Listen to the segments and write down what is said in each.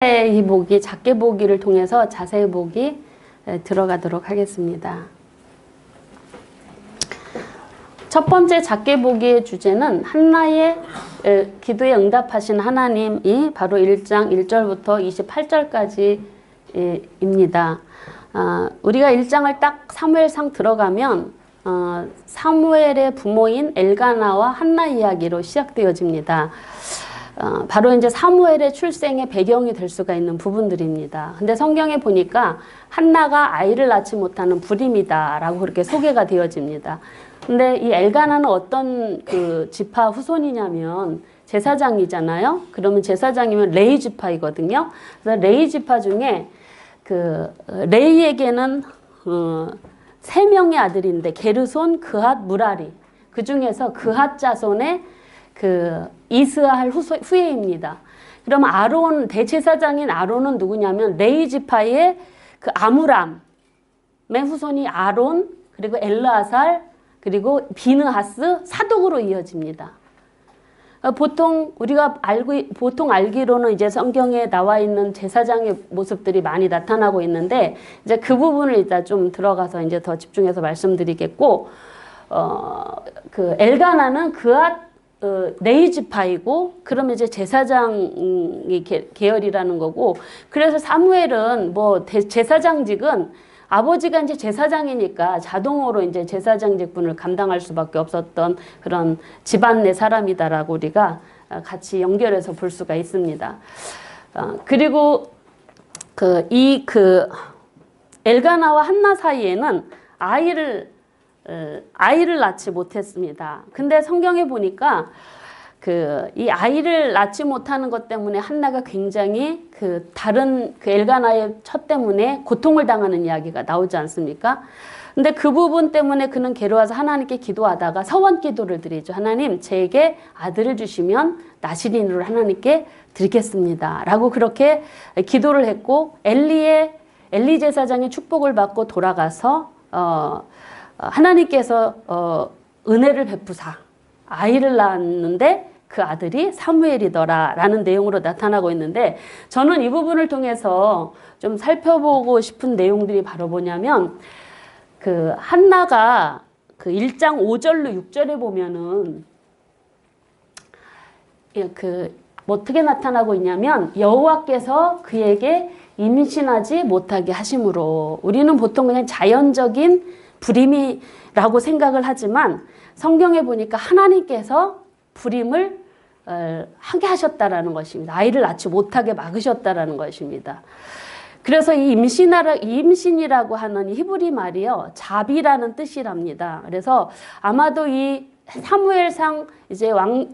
자세히 보기, 작게 보기를 통해서 자세히 보기 들어가도록 하겠습니다. 첫 번째 작게 보기의 주제는 한나의 기도에 응답하신 하나님이 바로 1장 1절부터 28절까지입니다. 우리가 1장을 딱 사무엘상 들어가면 사무엘의 부모인 엘가나와 한나 이야기로 시작되어집니다. 바로 이제 사무엘의 출생의 배경이 될 수가 있는 부분들입니다. 근데 성경에 보니까 한나가 아이를 낳지 못하는 불임이다 라고 그렇게 소개가 되어집니다. 근데 이 엘가나는 어떤 그 지파 후손이냐면 제사장이잖아요. 그러면 제사장이면 레위 지파이거든요. 그래서 레위 지파 중에 그 레위에게는 3명의 아들인데 게르손, 그핫, 무라리. 그 중에서 그핫 자손의 그 이스라엘 후예입니다. 그럼 아론, 대제사장인 아론은 누구냐면 레위 지파의 그 아므람의 후손이 아론, 그리고 엘르아살, 그리고 비느하스, 사독으로 이어집니다. 보통 우리가 보통 알기로는 이제 성경에 나와 있는 제사장의 모습들이 많이 나타나고 있는데 이제 그 부분을 일단 좀 들어가서 이제 더 집중해서 말씀드리겠고, 그 엘가나는 그앗 레위 지파이고, 그러면 이제 제사장이 계열이라는 거고, 그래서 사무엘은 뭐 제사장직은 아버지가 이제 제사장이니까 자동으로 이제 제사장 직분을 감당할 수밖에 없었던 그런 집안 내 사람이다라고 우리가 같이 연결해서 볼 수가 있습니다. 그리고 엘가나와 한나 사이에는 아이를 낳지 못했습니다. 근데 성경에 보니까 이 아이를 낳지 못하는 것 때문에 한나가 굉장히 다른 엘가나의 처 때문에 고통을 당하는 이야기가 나오지 않습니까? 근데 그 부분 때문에 그는 괴로워서 하나님께 기도하다가 서원 기도를 드리죠. 하나님, 제게 아들을 주시면 나시린으로 하나님께 드리겠습니다. 라고 그렇게 기도를 했고, 엘리 제사장의 축복을 받고 돌아가서 하나님께서 은혜를 베푸사 아이를 낳았는데 그 아들이 사무엘이더라 라는 내용으로 나타나고 있는데, 저는 이 부분을 통해서 좀 살펴보고 싶은 내용들이 바로 뭐냐면, 한나가 1장 5절로 6절에 보면은 어떻게 나타나고 있냐면, 여호와께서 그에게 임신하지 못하게 하심으로, 우리는 보통 그냥 자연적인 불임이라고 생각을 하지만 성경에 보니까 하나님께서 불임을 하게 하셨다라는 것입니다. 아이를 낳지 못하게 막으셨다라는 것입니다. 그래서 이 임신이라고 하는 히브리 말이요, 자비라는 뜻이랍니다. 그래서 아마도 이 사무엘상 이제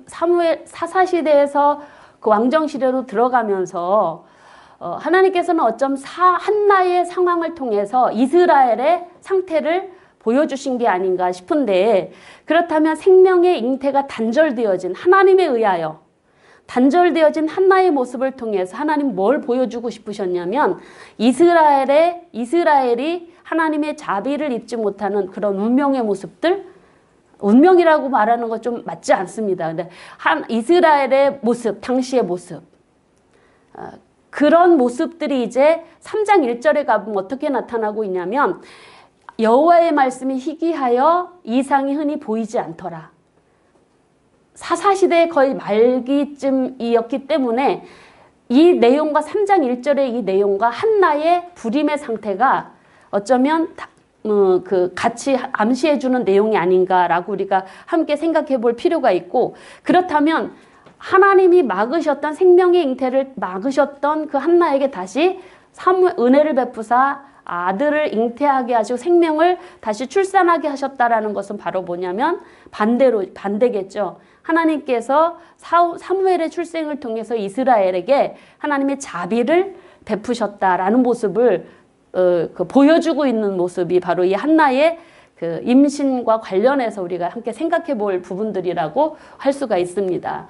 사무엘 사사 시대에서 그 왕정 시대로 들어가면서 하나님께서는 어쩜 한나의 상황을 통해서 이스라엘의 상태를 보여주신 게 아닌가 싶은데, 그렇다면 생명의 잉태가 단절되어진, 하나님에 의하여 단절되어진 한나의 모습을 통해서 하나님 뭘 보여주고 싶으셨냐면, 이스라엘이 하나님의 자비를 입지 못하는 그런 운명의 모습들, 운명이라고 말하는 거 좀 맞지 않습니다. 근데 이스라엘의 모습, 당시의 모습, 그런 모습들이 이제 3장 1절에 가보면 어떻게 나타나고 있냐면, 여호와의 말씀이 희귀하여 이상이 흔히 보이지 않더라. 사사시대의 거의 말기쯤이었기 때문에 이 내용과 3장 1절의 이 내용과 한나의 불임의 상태가 어쩌면 같이 암시해주는 내용이 아닌가라고 우리가 함께 생각해 볼 필요가 있고, 그렇다면 하나님이 막으셨던 생명의 잉태를 막으셨던 그 한나에게 다시 은혜를 베푸사 아들을 잉태하게 하시고 생명을 다시 출산하게 하셨다라는 것은 바로 뭐냐면 반대겠죠. 하나님께서 사무엘의 출생을 통해서 이스라엘에게 하나님의 자비를 베푸셨다라는 모습을 보여주고 있는 모습이 바로 이 한나의 임신과 관련해서 우리가 함께 생각해 볼 부분들이라고 할 수가 있습니다.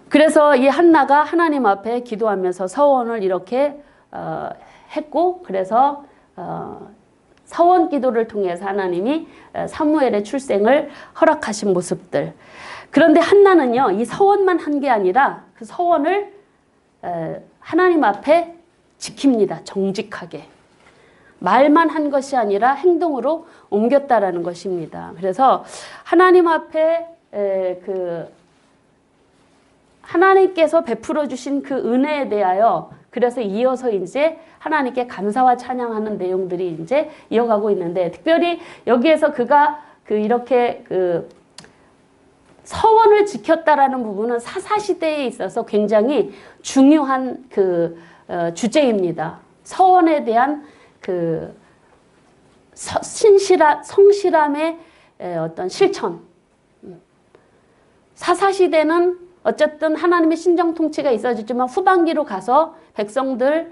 그래서 이 한나가 하나님 앞에 기도하면서 서원을 이렇게 했고, 그래서 서원 기도를 통해서 하나님이 사무엘의 출생을 허락하신 모습들. 그런데 한나는요, 이 서원만 한 게 아니라 그 서원을 하나님 앞에 지킵니다. 정직하게. 말만 한 것이 아니라 행동으로 옮겼다라는 것입니다. 그래서 하나님 앞에 하나님께서 베풀어 주신 그 은혜에 대하여 그래서 이어서 이제 하나님께 감사와 찬양하는 내용들이 이제 이어가고 있는데, 특별히 여기에서 그가 이렇게 서원을 지켰다라는 부분은 사사시대에 있어서 굉장히 중요한 주제입니다. 서원에 대한 성실함의 어떤 실천. 사사시대는 어쨌든 하나님의 신정 통치가 있어지지만 후반기로 가서 백성들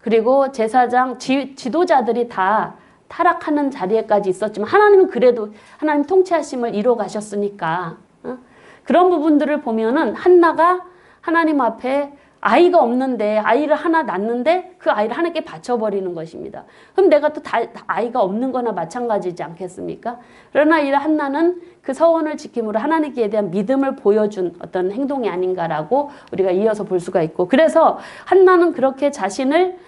그리고 제사장, 지도자들이 다 타락하는 자리에까지 있었지만 하나님은 그래도 하나님 통치하심을 이루어 가셨으니까 그런 부분들을 보면은 한나가 하나님 앞에 아이가 없는데 아이를 하나 낳는데 그 아이를 하나님께 바쳐버리는 것입니다. 그럼 내가 또 아이가 없는 거나 마찬가지지 않겠습니까? 그러나 이 한나는 그 서원을 지킴으로 하나님께 대한 믿음을 보여준 어떤 행동이 아닌가라고 우리가 이어서 볼 수가 있고, 그래서 한나는 그렇게 자신을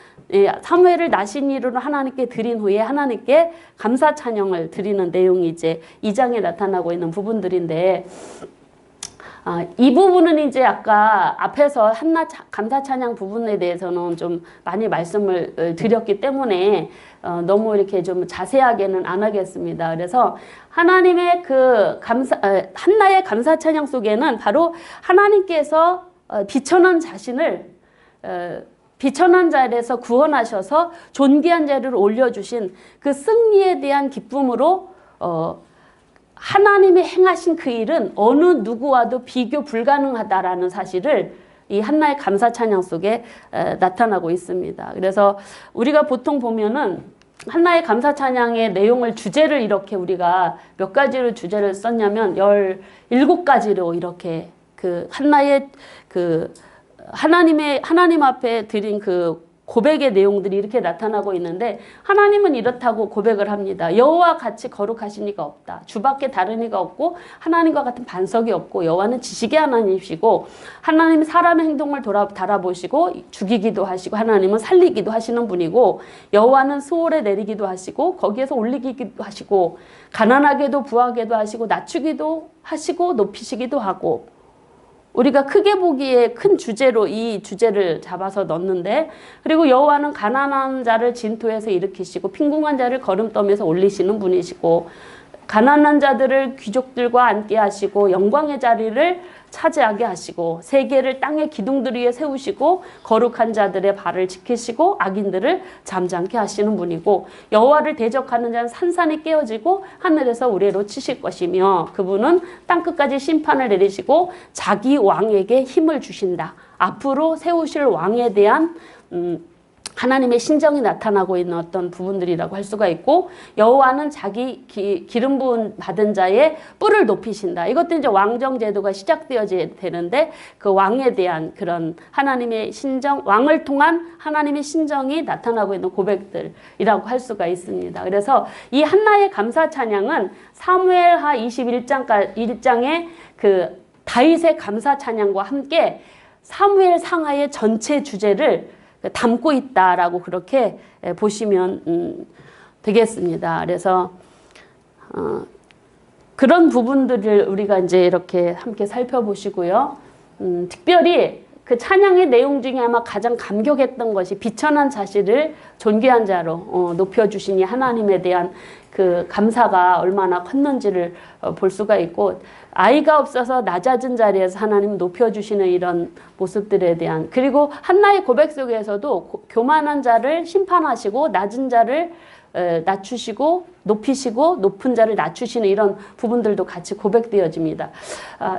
사무엘을 낳으신 이로 하나님께 드린 후에 하나님께 감사 찬양을 드리는 내용이 이제 2장에 나타나고 있는 부분들인데, 이 부분은 이제 아까 앞에서 한나 감사 찬양 부분에 대해서는 좀 많이 말씀을 드렸기 때문에 너무 이렇게 좀 자세하게는 안 하겠습니다. 그래서 하나님의 한나의 감사 찬양 속에는 바로 하나님께서 비천한 자신을 비천한 자리에서 구원하셔서 존귀한 자리를 올려주신 그 승리에 대한 기쁨으로 하나님이 행하신 그 일은 어느 누구와도 비교 불가능하다라는 사실을 이 한나의 감사 찬양 속에 나타나고 있습니다. 그래서 우리가 보통 보면은 한나의 감사 찬양의 내용을 주제를 이렇게 우리가 몇 가지로 주제를 썼냐면 17가지로 이렇게 한나의 하나님 앞에 드린 고백의 내용들이 이렇게 나타나고 있는데, 하나님은 이렇다고 고백을 합니다. 여호와 같이 거룩하신 이가 없다. 주밖에 다른 이가 없고 하나님과 같은 반석이 없고 여호와는 지식의 하나님이시고 하나님은 사람의 행동을 달아보시고 죽이기도 하시고 하나님은 살리기도 하시는 분이고 여호와는 수월에 내리기도 하시고 거기에서 올리기도 하시고 가난하게도 부하게도 하시고 낮추기도 하시고 높이시기도 하고, 우리가 크게 보기에 큰 주제로 이 주제를 잡아서 넣는데, 그리고 여호와는 가난한 자를 진토에서 일으키시고 빈궁한 자를 거름더미에서 올리시는 분이시고 가난한 자들을 귀족들과 앉게 하시고 영광의 자리를 차지하게 하시고 세계를 땅의 기둥들 위에 세우시고 거룩한 자들의 발을 지키시고 악인들을 잠잠케 하시는 분이고 여호와를 대적하는 자는 산산이 깨어지고 하늘에서 우레로 치실 것이며 그분은 땅끝까지 심판을 내리시고 자기 왕에게 힘을 주신다. 앞으로 세우실 왕에 대한 하나님의 신정이 나타나고 있는 어떤 부분들이라고 할 수가 있고, 여호와는 자기 기름 부은 받은 자의 뿔을 높이신다. 이것도 이제 왕정 제도가 시작되어야 되는데 그 왕에 대한 그런 하나님의 신정, 왕을 통한 하나님의 신정이 나타나고 있는 고백들이라고 할 수가 있습니다. 그래서 이 한나의 감사 찬양은 사무엘하 21장의 다윗의 감사 찬양과 함께 사무엘 상하의 전체 주제를 담고 있다라고 그렇게 보시면 되겠습니다. 그래서 그런 부분들을 우리가 이제 이렇게 함께 살펴보시고요. 특별히 그 찬양의 내용 중에 아마 가장 감격했던 것이 비천한 자신을 존귀한 자로 높여주시니 하나님에 대한 그 감사가 얼마나 컸는지를 볼 수가 있고, 아이가 없어서 낮아진 자리에서 하나님 높여주시는 이런 모습들에 대한, 그리고 한나의 고백 속에서도 교만한 자를 심판하시고 낮은 자를 낮추시고 높이시고 높은 자를 낮추시는 이런 부분들도 같이 고백되어집니다.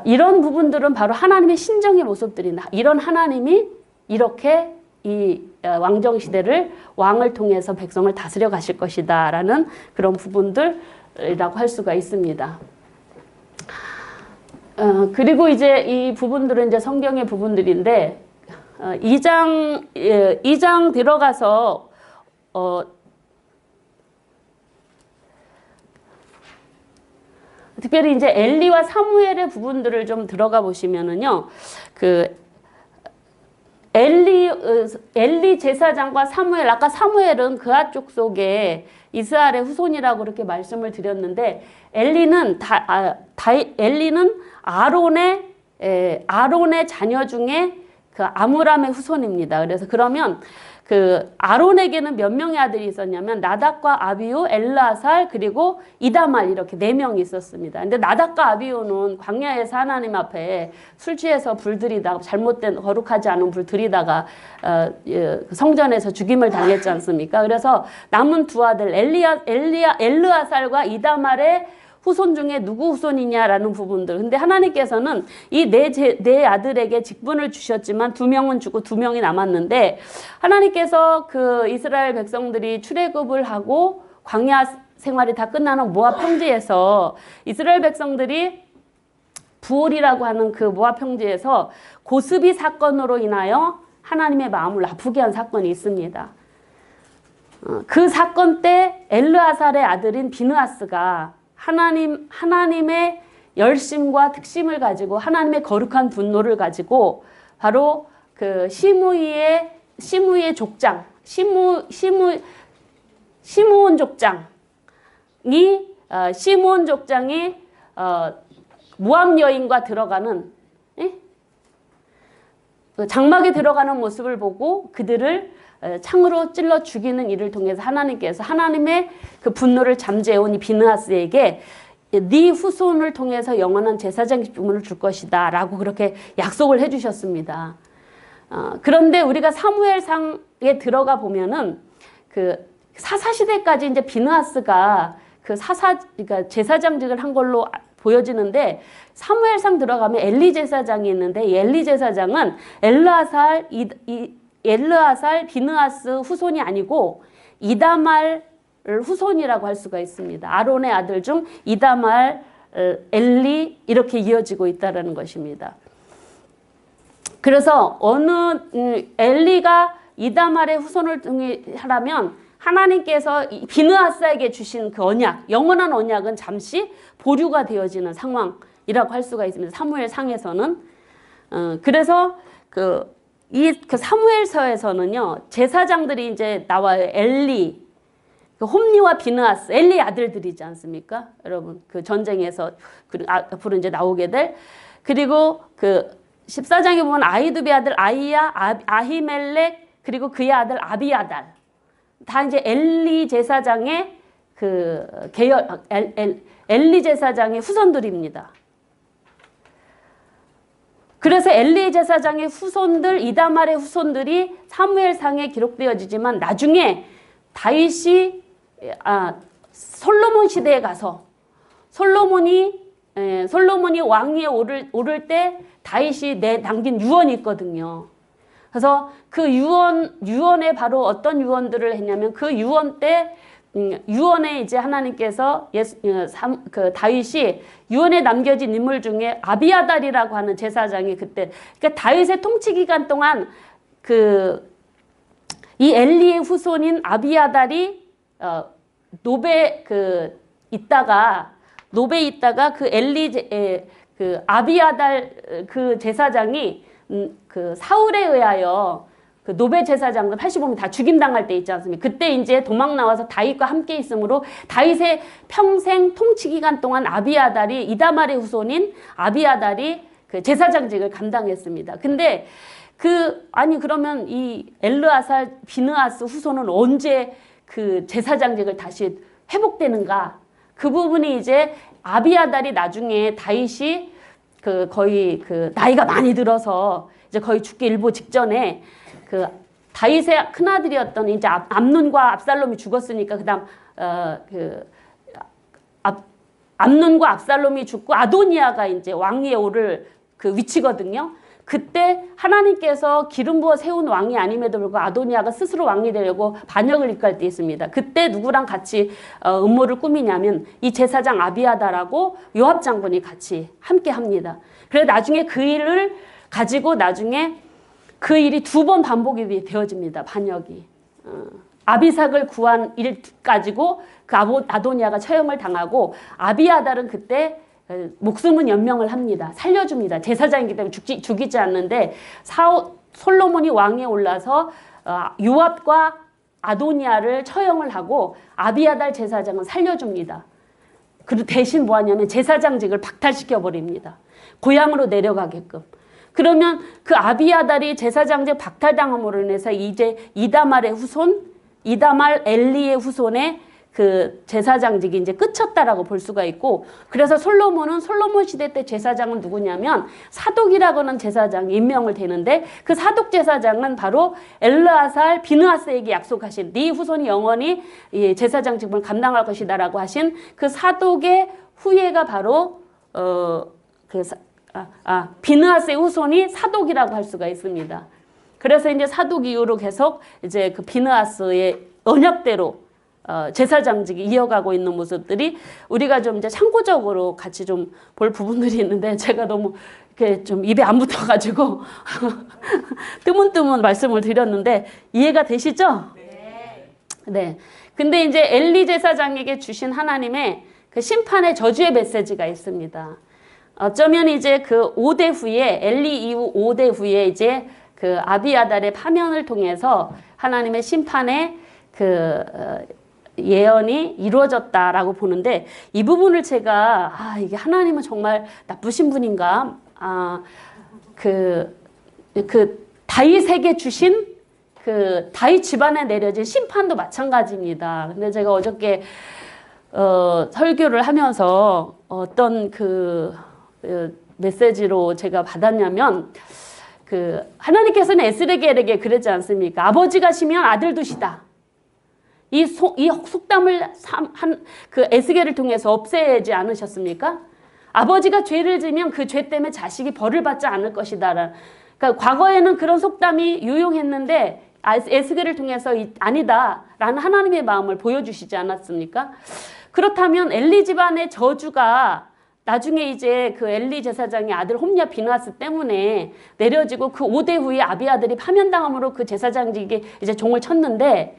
이런 부분들은 바로 하나님의 신정의 모습들이나 이런 하나님이 이렇게 이 왕정시대를 왕을 통해서 백성을 다스려 가실 것이다 라는 그런 부분들이라고 할 수가 있습니다. 그리고 이제 이 부분들은 이제 성경의 부분들인데 2장 들어가서 특별히 이제 엘리와 사무엘의 부분들을 좀 들어가 보시면은요, 엘리 제사장과 사무엘, 아까 사무엘은 그앗 족속의 이스라엘의 후손이라고 그렇게 말씀을 드렸는데, 엘리는 아론의 자녀 중에 그 아므람의 후손입니다. 그래서 그러면 그 아론에게는 몇 명의 아들이 있었냐면 나답과 아비후, 엘르아살, 그리고 이다말, 이렇게 4명이 있었습니다. 근데 나답과 아비후는 광야에서 하나님 앞에 술 취해서 불 들이다가, 잘못된 거룩하지 않은 불 들이다가 성전에서 죽임을 당했지 않습니까? 그래서 남은 두 아들 엘르아살과 이다말의 후손 중에 누구 후손이냐라는 부분들. 근데 하나님께서는 이 네 아들에게 직분을 주셨지만 2명은 죽고 2명이 남았는데, 하나님께서 그 이스라엘 백성들이 출애굽을 하고 광야 생활이 다 끝나는 모압 평지에서 이스라엘 백성들이 부올이라고 하는 그 모압 평지에서 고스비 사건으로 인하여 하나님의 마음을 아프게 한 사건이 있습니다. 그 사건 때 엘르아살의 아들인 비느하스가 하나님의 열심과 특심을 가지고, 하나님의 거룩한 분노를 가지고, 바로 그 시므이의 족장, 시므온 족장이 모압 여인과 들어가는, 장막에 들어가는 모습을 보고 그들을 창으로 찔러 죽이는 일을 통해서 하나님께서 하나님의 그 분노를 잠재해온 이 비느하스에게 네 후손을 통해서 영원한 제사장 직분을 줄 것이다 라고 그렇게 약속을 해주셨습니다. 그런데 우리가 사무엘상에 들어가 보면은 그 사사시대까지 이제 비느하스가 그러니까 제사장직을 한 걸로 보여지는데, 사무엘상 들어가면 엘리 제사장이 있는데, 이 엘리 제사장은 엘르아살, 비느하스 후손이 아니고 이다말 후손이라고 할 수가 있습니다. 아론의 아들 중 이다말, 엘리, 이렇게 이어지고 있다는 것입니다. 그래서 엘리가 이다말의 후손을 하라면 하나님께서 비느하스에게 주신 그 언약, 영원한 언약은 잠시 보류가 되어지는 상황이라고 할 수가 있습니다. 사무엘상에서는. 그래서 그 사무엘서에서는요, 제사장들이 이제 나와요. 엘리, 그 홈리와 비느하스, 엘리 아들들이지 않습니까? 여러분, 그 전쟁에서 앞으로 이제 나오게 될. 그리고 그 14장에 보면 아히두베 아들 아히야, 아히멜렉, 그리고 그의 아들 아비아달. 다 이제 엘리 제사장의 그 엘리 제사장의 후손들입니다. 그래서 엘리 제사장의 후손들, 이다말의 후손들이 사무엘상에 기록되어지지만, 나중에 다윗이 솔로몬 시대에 가서 솔로몬이 왕위에 오를 때 다윗이 남긴 유언이 있거든요. 그래서 그 유언에 바로 어떤 유언들을 했냐면, 그 유언 때 유언에 이제 하나님께서 그 다윗이 유언에 남겨진 인물 중에 아비아달이라고 하는 제사장이 그때, 그러니까 다윗의 통치 기간 동안 이 엘리의 후손인 아비아달이 노베에 있다가 그 그 아비아달 그 제사장이 그 사울에 의하여 그 노베 제사장들 85명 다 죽임당할 때 있지 않습니까? 그때 이제 도망 나와서 다윗과 함께 있으므로 다윗의 평생 통치 기간 동안 이다말의 후손인 아비아달이 그 제사장직을 감당했습니다. 근데 그러면 이 엘르아살, 비느하스 후손은 언제 그 제사장직을 다시 회복되는가? 그 부분이 이제 아비아달이 나중에 다윗이 거의 나이가 많이 들어서 이제 거의 죽기 일보 직전에 다윗의 큰아들이었던 이제 암논과 압살롬이 죽었으니까, 그다음 암논과 압살롬이 죽고 아도니아가 이제 왕위에 오를 그 위치거든요. 그때 하나님께서 기름 부어 세운 왕이 아님에도 불구하고 아도니아가 스스로 왕이 되려고 반역을 일갈 때 있습니다. 그때 누구랑 같이 음모를 꾸미냐면 이 제사장 아비아달하고 요압 장군이 같이 함께 합니다. 그래서 나중에 그 일을 가지고 나중에 그 일이 2번 반복이 되어집니다. 반역이. 아비삭을 구한 일 가지고 그 아도니아가 처형을 당하고, 아비아달은 그때 목숨은 연명을 합니다. 살려줍니다. 제사장이기 때문에 죽이지 않는데 솔로몬이 왕위에 올라서 요압과 아도니아를 처형을 하고 아비아달 제사장은 살려줍니다. 그리고 대신 뭐 하냐면 제사장직을 박탈시켜 버립니다. 고향으로 내려가게끔. 그러면 그 아비아달이 제사장직 박탈당함으로 인해서 이제 이다말의 후손, 이다말 엘리의 후손의 그 제사장직이 이제 끝쳤다라고 볼 수가 있고, 그래서 솔로몬은 솔로몬 시대 때 제사장은 누구냐면 사독이라고 하는 제사장이 임명을 되는데, 그 사독 제사장은 바로 엘르아살 비느하스에게 약속하신 네 후손이 영원히 이 제사장직을 감당할 것이다라고 하신 그 사독의 후예가 바로 비느하스의 후손이 사독이라고 할 수가 있습니다. 그래서 이제 사독 이후로 계속 이제 그 비느하스의 언약대로 제사장직이 이어가고 있는 모습들이 우리가 좀 이제 참고적으로 같이 좀 볼 부분들이 있는데, 제가 너무 이렇게 좀 입에 안 붙어가지고 뜨문뜨문 말씀을 드렸는데 이해가 되시죠? 네. 네. 근데 이제 엘리 제사장에게 주신 하나님의 그 심판의 저주의 메시지가 있습니다. 어쩌면 이제 그 5대 후에, 엘리 이후 5대 후에 이제 그 아비아달의 파면을 통해서 하나님의 심판의 그 예언이 이루어졌다라고 보는데, 이 부분을 제가 이게 하나님은 정말 나쁘신 분인가? 그 다윗에게 주신 그 다윗 집안에 내려진 심판도 마찬가지입니다. 근데 제가 어저께 설교를 하면서 어떤 메시지로 제가 받았냐면, 하나님께서는 에스겔에게 그랬지 않습니까? 아버지 가시면 아들 두시다. 이 속담을 그 에스겔을 통해서 없애지 않으셨습니까? 아버지가 죄를 지면 그 죄 때문에 자식이 벌을 받지 않을 것이다. 그러니까 과거에는 그런 속담이 유용했는데 에스겔을 통해서 아니다라는 하나님의 마음을 보여주시지 않았습니까? 그렇다면 엘리 집안의 저주가 나중에 이제 그 엘리 제사장의 아들 홈냐 비느하스 때문에 내려지고 그 5대 후에 아비아들이 파면당함으로 그 제사장직에 이제 종을 쳤는데,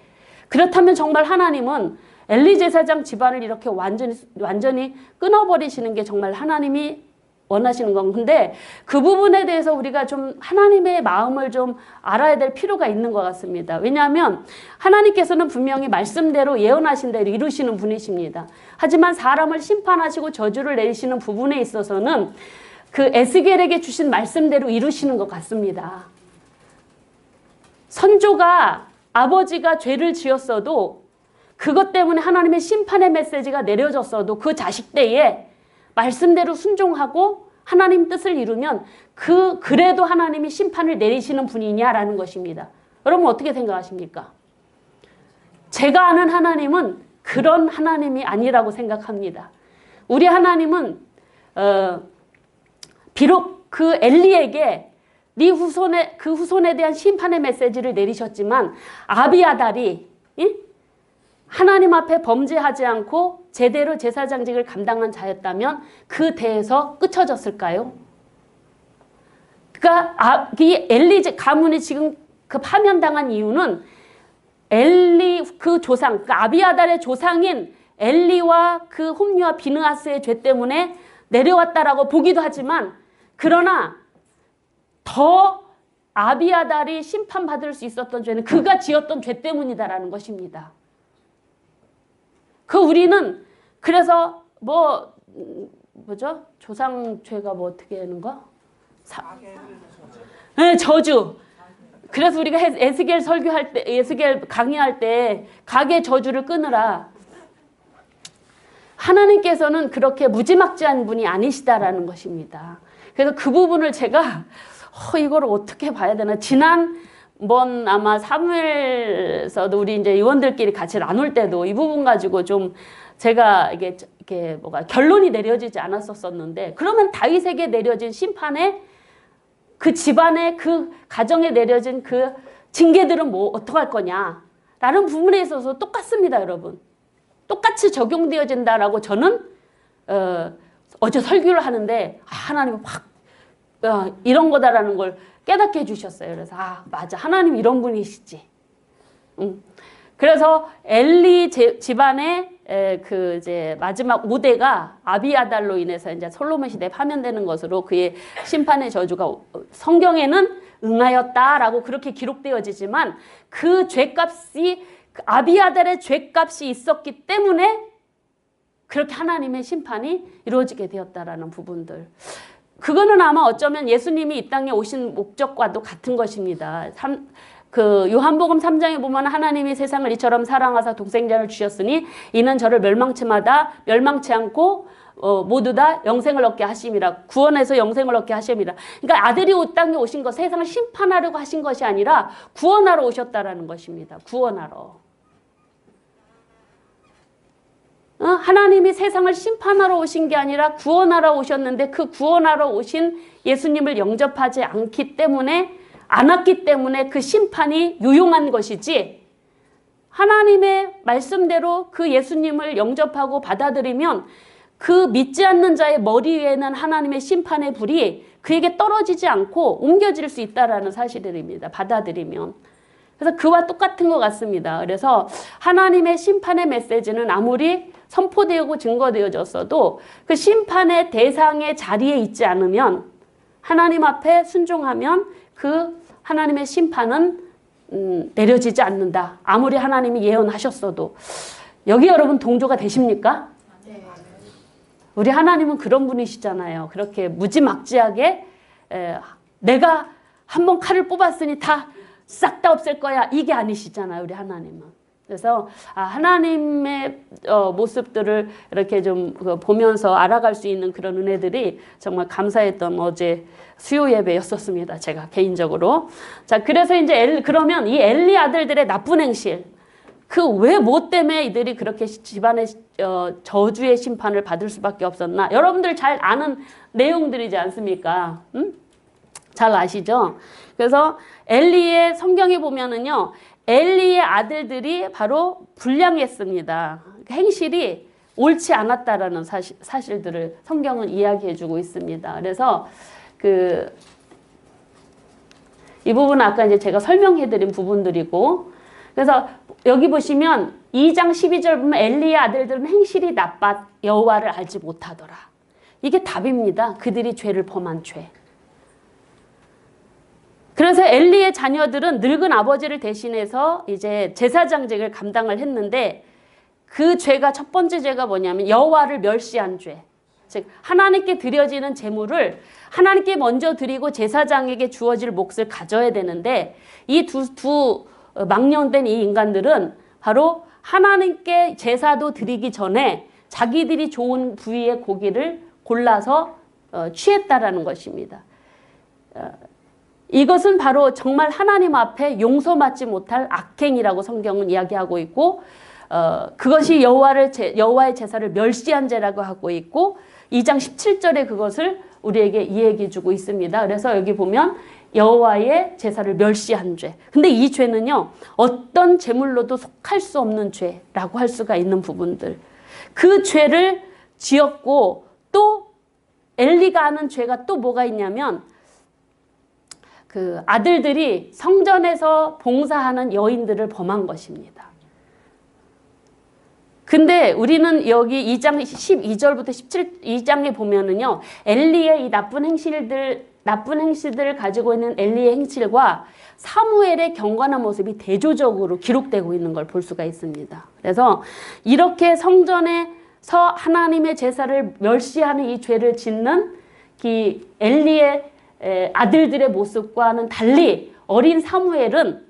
그렇다면 정말 하나님은 엘리 제사장 집안을 이렇게 완전히 끊어버리시는 게 정말 하나님이 원하시는 건, 근데 그 부분에 대해서 우리가 좀 하나님의 마음을 좀 알아야 될 필요가 있는 것 같습니다. 왜냐하면 하나님께서는 분명히 말씀대로 예언하신 대로 이루시는 분이십니다. 하지만 사람을 심판하시고 저주를 내리시는 부분에 있어서는 그 에스겔에게 주신 말씀대로 이루시는 것 같습니다. 선조가 아버지가 죄를 지었어도 그것 때문에 하나님의 심판의 메시지가 내려졌어도 그 자식 때에 말씀대로 순종하고 하나님 뜻을 이루면 그래도 하나님이 심판을 내리시는 분이냐라는 것입니다. 여러분 어떻게 생각하십니까? 제가 아는 하나님은 그런 하나님이 아니라고 생각합니다. 우리 하나님은 비록 그 엘리에게 그 후손에 대한 심판의 메시지를 내리셨지만 아비아달이 하나님 앞에 범죄하지 않고 제대로 제사장직을 감당한 자였다면 그 대에서 끝쳐졌을까요? 그러니까 이 엘리 가문이 지금 그 파면당한 이유는 엘리 그 조상, 그 아비아달의 조상인 엘리와 그 홈리와 비느하스의 죄 때문에 내려왔다라고 보기도 하지만, 그러나 더 아비아달이 심판받을 수 있었던 죄는 그가 지었던 죄 때문이다라는 것입니다. 우리는 그래서 뭐죠? 조상죄가 뭐 어떻게 하는 거? 네, 저주. 그래서 우리가 에스겔 설교할 때, 에스겔 강의할 때 가게 저주를 끊으라. 하나님께서는 그렇게 무지막지한 분이 아니시다라는 것입니다. 그래서 그 부분을 제가 이걸 어떻게 봐야 되나. 지난번 아마 사무엘서도 우리 이제 의원들끼리 같이 나눌 때도 이 부분 가지고 좀 제가 이게 뭐가 결론이 내려지지 않았었는데, 그러면 다윗에게 내려진 심판에 그 집안에 그 가정에 내려진 그 징계들은 뭐 어떡할 거냐라는 부분에 있어서 똑같습니다, 여러분. 똑같이 적용되어진다라고 저는 어제 설교를 하는데 하나님이 확 이런 거다라는 걸 깨닫게 해주셨어요. 그래서 맞아, 하나님 이런 분이시지. 그래서 엘리 집안의 그 이제 마지막 5대가 아비아달로 인해서 이제 솔로몬 시대에 파면되는 것으로 그의 심판의 저주가 성경에는 응하였다라고 그렇게 기록되어지지만 그 죄값이 아비아달의 죄값이 있었기 때문에 그렇게 하나님의 심판이 이루어지게 되었다라는 부분들. 그거는 아마 어쩌면 예수님이 이 땅에 오신 목적과도 같은 것입니다. 요한복음 3장에 보면 하나님이 세상을 이처럼 사랑하사 독생자를 주셨으니 이는 저를 멸망치 않고 모두 다 영생을 얻게 하심이라. 구원해서 영생을 얻게 하심이라. 그러니까 아들이 이 땅에 오신 것, 세상을 심판하려고 하신 것이 아니라 구원하러 오셨다라는 것입니다. 구원하러. 하나님이 세상을 심판하러 오신 게 아니라 구원하러 오셨는데 그 구원하러 오신 예수님을 영접하지 않았기 때문에 그 심판이 유용한 것이지, 하나님의 말씀대로 그 예수님을 영접하고 받아들이면 그 믿지 않는 자의 머리 위에는 하나님의 심판의 불이 그에게 떨어지지 않고 옮겨질 수 있다는 사실입니다. 받아들이면. 그래서 그와 똑같은 것 같습니다. 그래서 하나님의 심판의 메시지는 아무리 선포되고 증거되어졌어도 그 심판의 대상의 자리에 있지 않으면, 하나님 앞에 순종하면 그 하나님의 심판은 내려지지 않는다. 아무리 하나님이 예언하셨어도. 여기 여러분 동조가 되십니까? 네. 우리 하나님은 그런 분이시잖아요. 그렇게 무지막지하게 내가 한번 칼을 뽑았으니 다 싹 다 없앨 거야, 이게 아니시잖아요. 우리 하나님은. 그래서 하나님의 모습들을 이렇게 좀 보면서 알아갈 수 있는 그런 은혜들이 정말 감사했던 어제 수요 예배였었습니다. 제가 개인적으로. 자, 그래서 이제 그러면 이 엘리 아들들의 나쁜 행실, 뭐 때문에 이들이 그렇게 집안의 저주의 심판을 받을 수밖에 없었나? 여러분들 잘 아는 내용들이지 않습니까? 잘 아시죠? 그래서 엘리의 성경에 보면은요, 엘리의 아들들이 바로 불량했습니다. 행실이 옳지 않았다라는 사실들을 성경은 이야기해주고 있습니다. 그래서 이 부분은 아까 이제 제가 설명해드린 부분들이고, 그래서 여기 보시면 2장 12절 보면 엘리의 아들들은 행실이 나빠 여호와를 알지 못하더라. 이게 답입니다. 그들이 죄를 범한 죄. 그래서 엘리의 자녀들은 늙은 아버지를 대신해서 이제 제사장직을 감당을 했는데, 그 죄가, 첫 번째 죄가 뭐냐면 여호와를 멸시한 죄. 즉 하나님께 드려지는 제물을 하나님께 먼저 드리고 제사장에게 주어질 몫을 가져야 되는데, 이 두 망령된 이 인간들은 바로 하나님께 제사도 드리기 전에 자기들이 좋은 부위의 고기를 골라서 취했다라는 것입니다. 이것은 바로 정말 하나님 앞에 용서받지 못할 악행이라고 성경은 이야기하고 있고, 그것이 여호와의 제사를 멸시한 죄라고 하고 있고, 2장 17절에 그것을 우리에게 이야기해 주고 있습니다. 그래서 여기 보면 여호와의 제사를 멸시한 죄. 근데 이 죄는요, 어떤 제물로도 속할 수 없는 죄라고 할 수가 있는 부분들. 그 죄를 지었고, 또 엘리가 하는 죄가 또 뭐가 있냐면, 그 아들들이 성전에서 봉사하는 여인들을 범한 것입니다. 근데 우리는 여기 2장 12절부터 2장에 보면은요, 엘리의 이 나쁜 행실들을 가지고 있는 엘리의 행실과 사무엘의 경건한 모습이 대조적으로 기록되고 있는 걸 볼 수가 있습니다. 그래서 이렇게 성전에서 하나님의 제사를 멸시하는 이 죄를 짓는 이 엘리의 아들들의 모습과는 달리 어린 사무엘은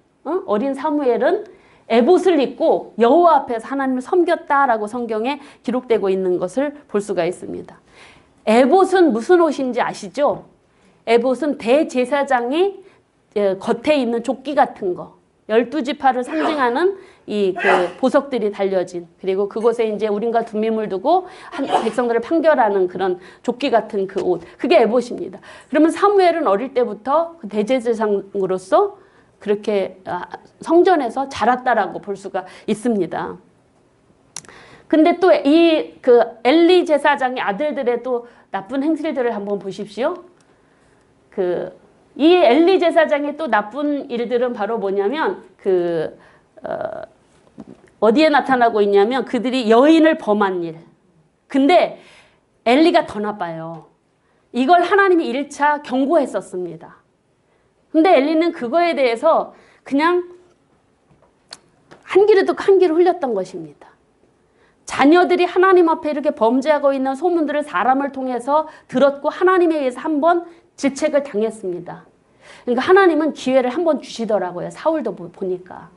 에봇을 입고 여호와 앞에서 하나님을 섬겼다라고 성경에 기록되고 있는 것을 볼 수가 있습니다. 에봇은 무슨 옷인지 아시죠? 에봇은 대제사장이 겉에 있는 조끼 같은 거, 12지파를 상징하는 보석들이 달려진, 그리고 그곳에 이제 우림과 둠밈을 두고 백성들을 판결하는 그런 조끼 같은 그 옷, 그게 에봇입니다. 그러면 사무엘은 어릴 때부터 그 대제사장으로서 그렇게 성전에서 자랐다라고 볼 수가 있습니다. 근데 또 엘리 제사장의 아들들의 또 나쁜 행실들을 한번 보십시오. 이 엘리 제사장의 또 나쁜 일들은 바로 뭐냐면, 어디에 나타나고 있냐면, 그들이 여인을 범한 일. 근데 엘리가 더 나빠요. 이걸 하나님이 1차 경고했었습니다. 근데 엘리는 그거에 대해서 그냥 한 귀로 듣고 한 귀로 흘렸던 것입니다. 자녀들이 하나님 앞에 이렇게 범죄하고 있는 소문들을 사람을 통해서 들었고 하나님에 의해서 한번 질책을 당했습니다. 그러니까 하나님은 기회를 한번 주시더라고요. 사울도 보니까.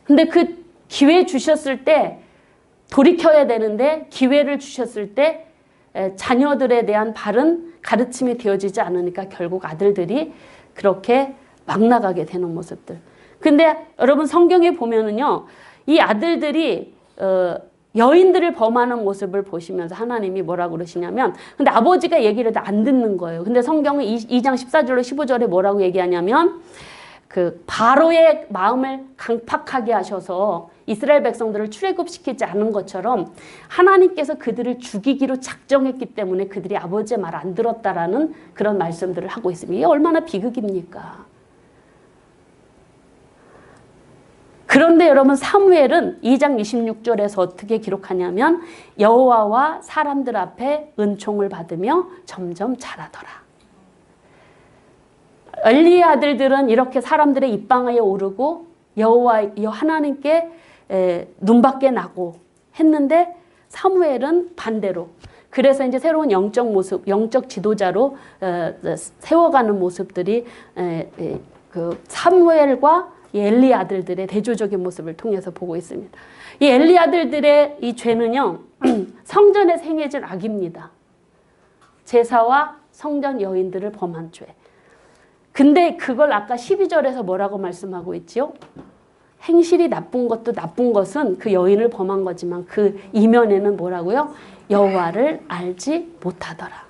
근데 그 기회 주셨을 때 돌이켜야 되는데 기회를 주셨을 때 자녀들에 대한 바른 가르침이 되어지지 않으니까 결국 아들들이 그렇게 막 나가게 되는 모습들. 근데 여러분 성경에 보면은요, 이 아들들이 여인들을 범하는 모습을 보시면서 하나님이 뭐라고 그러시냐면, 근데 아버지가 얘기를 안 듣는 거예요. 근데 성경은 2장 14절로 15절에 뭐라고 얘기하냐면, 그 바로의 마음을 강팍하게 하셔서 이스라엘 백성들을 출애굽시키지 않은 것처럼 하나님께서 그들을 죽이기로 작정했기 때문에 그들이 아버지의 말 안 들었다라는 그런 말씀들을 하고 있습니다. 이게 얼마나 비극입니까? 그런데 여러분 사무엘은 2장 26절에서 어떻게 기록하냐면 여호와와 사람들 앞에 은총을 받으며 점점 자라더라. 엘리의 아들들은 이렇게 사람들의 입방아에 오르고 여호와 하나님께 눈밖에 나고 했는데 사무엘은 반대로, 그래서 이제 새로운 영적 모습, 영적 지도자로 세워가는 모습들이 그 사무엘과 이 엘리 아들들의 대조적인 모습을 통해서 보고 있습니다. 이 엘리 아들들의 이 죄는요, 성전에서 행해진 악입니다. 제사와 성전 여인들을 범한 죄. 근데 그걸 아까 12절에서 뭐라고 말씀하고 있지요? 행실이 나쁜 것도 나쁜 것은 그 여인을 범한 거지만 그 이면에는 뭐라고요? 여호와를 알지 못하더라.